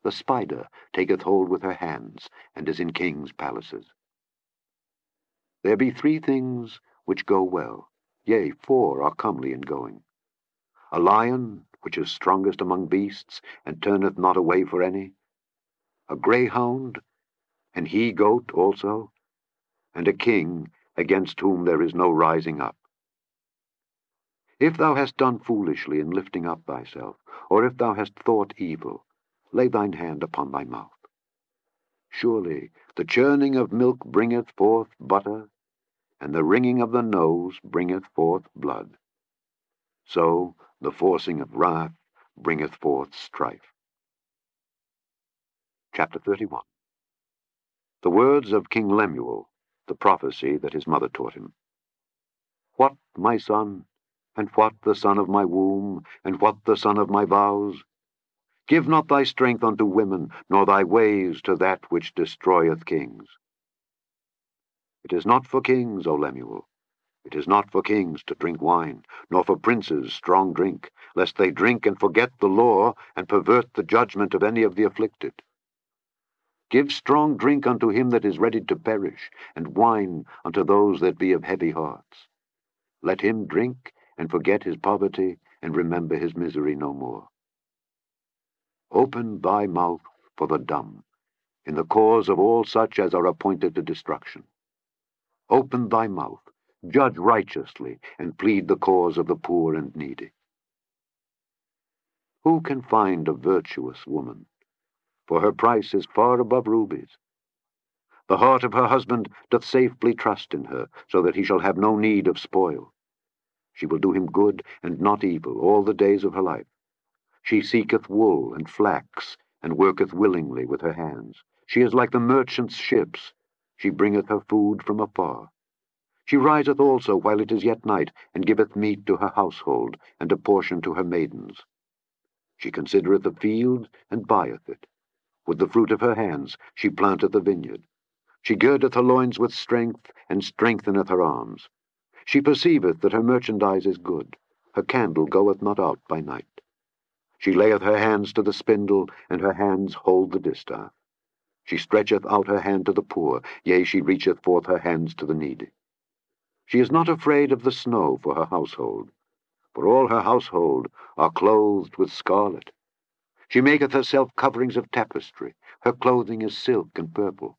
The spider taketh hold with her hands, and is in kings' palaces. There be 3 things which go well, yea, 4 are comely in going. A lion, which is strongest among beasts, and turneth not away for any. A greyhound, an he-goat also, and a king, against whom there is no rising up. If thou hast done foolishly in lifting up thyself, or if thou hast thought evil, lay thine hand upon thy mouth. Surely the churning of milk bringeth forth butter, and the wringing of the nose bringeth forth blood. So the forcing of wrath bringeth forth strife. Chapter 31. The words of King Lemuel, the prophecy that his mother taught him. What, my son, and what the son of my womb, and what the son of my vows? Give not thy strength unto women, nor thy ways to that which destroyeth kings. It is not for kings, O Lemuel, it is not for kings to drink wine, nor for princes strong drink, lest they drink and forget the law, and pervert the judgment of any of the afflicted. Give strong drink unto him that is ready to perish, and wine unto those that be of heavy hearts. Let him drink, and forget his poverty, and remember his misery no more. Open thy mouth for the dumb, in the cause of all such as are appointed to destruction. Open thy mouth, judge righteously, and plead the cause of the poor and needy. Who can find a virtuous woman? For her price is far above rubies. The heart of her husband doth safely trust in her, so that he shall have no need of spoil. She will do him good and not evil all the days of her life. She seeketh wool and flax, and worketh willingly with her hands. She is like the merchant's ships. She bringeth her food from afar. She riseth also while it is yet night, and giveth meat to her household, and a portion to her maidens. She considereth the field, and buyeth it. With the fruit of her hands she planteth a vineyard. She girdeth her loins with strength, and strengtheneth her arms. She perceiveth that her merchandise is good. Her candle goeth not out by night. She layeth her hands to the spindle, and her hands hold the distaff. She stretcheth out her hand to the poor, yea, she reacheth forth her hands to the needy. She is not afraid of the snow for her household, for all her household are clothed with scarlet. She maketh herself coverings of tapestry. Her clothing is silk and purple.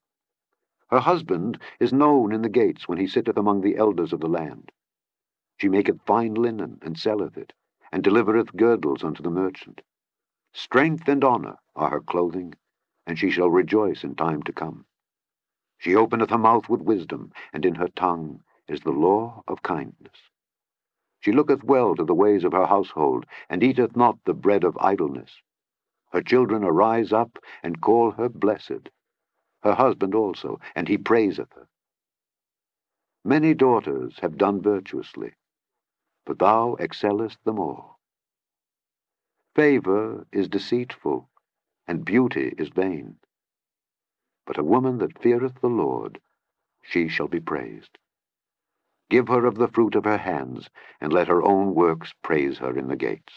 Her husband is known in the gates when he sitteth among the elders of the land. She maketh fine linen, and selleth it, and delivereth girdles unto the merchant. Strength and honor are her clothing, and she shall rejoice in time to come. She openeth her mouth with wisdom, and in her tongue is the law of kindness. She looketh well to the ways of her household, and eateth not the bread of idleness. Her children arise up, and call her blessed. Her husband also, and he praiseth her. Many daughters have done virtuously, but thou excellest them all. Favor is deceitful, and beauty is vain. But a woman that feareth the Lord, she shall be praised. Give her of the fruit of her hands, and let her own works praise her in the gates.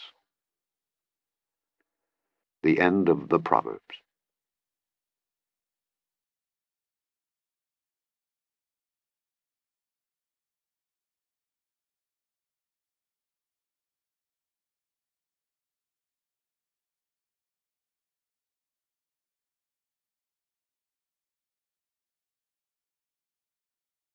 The end of the Proverbs.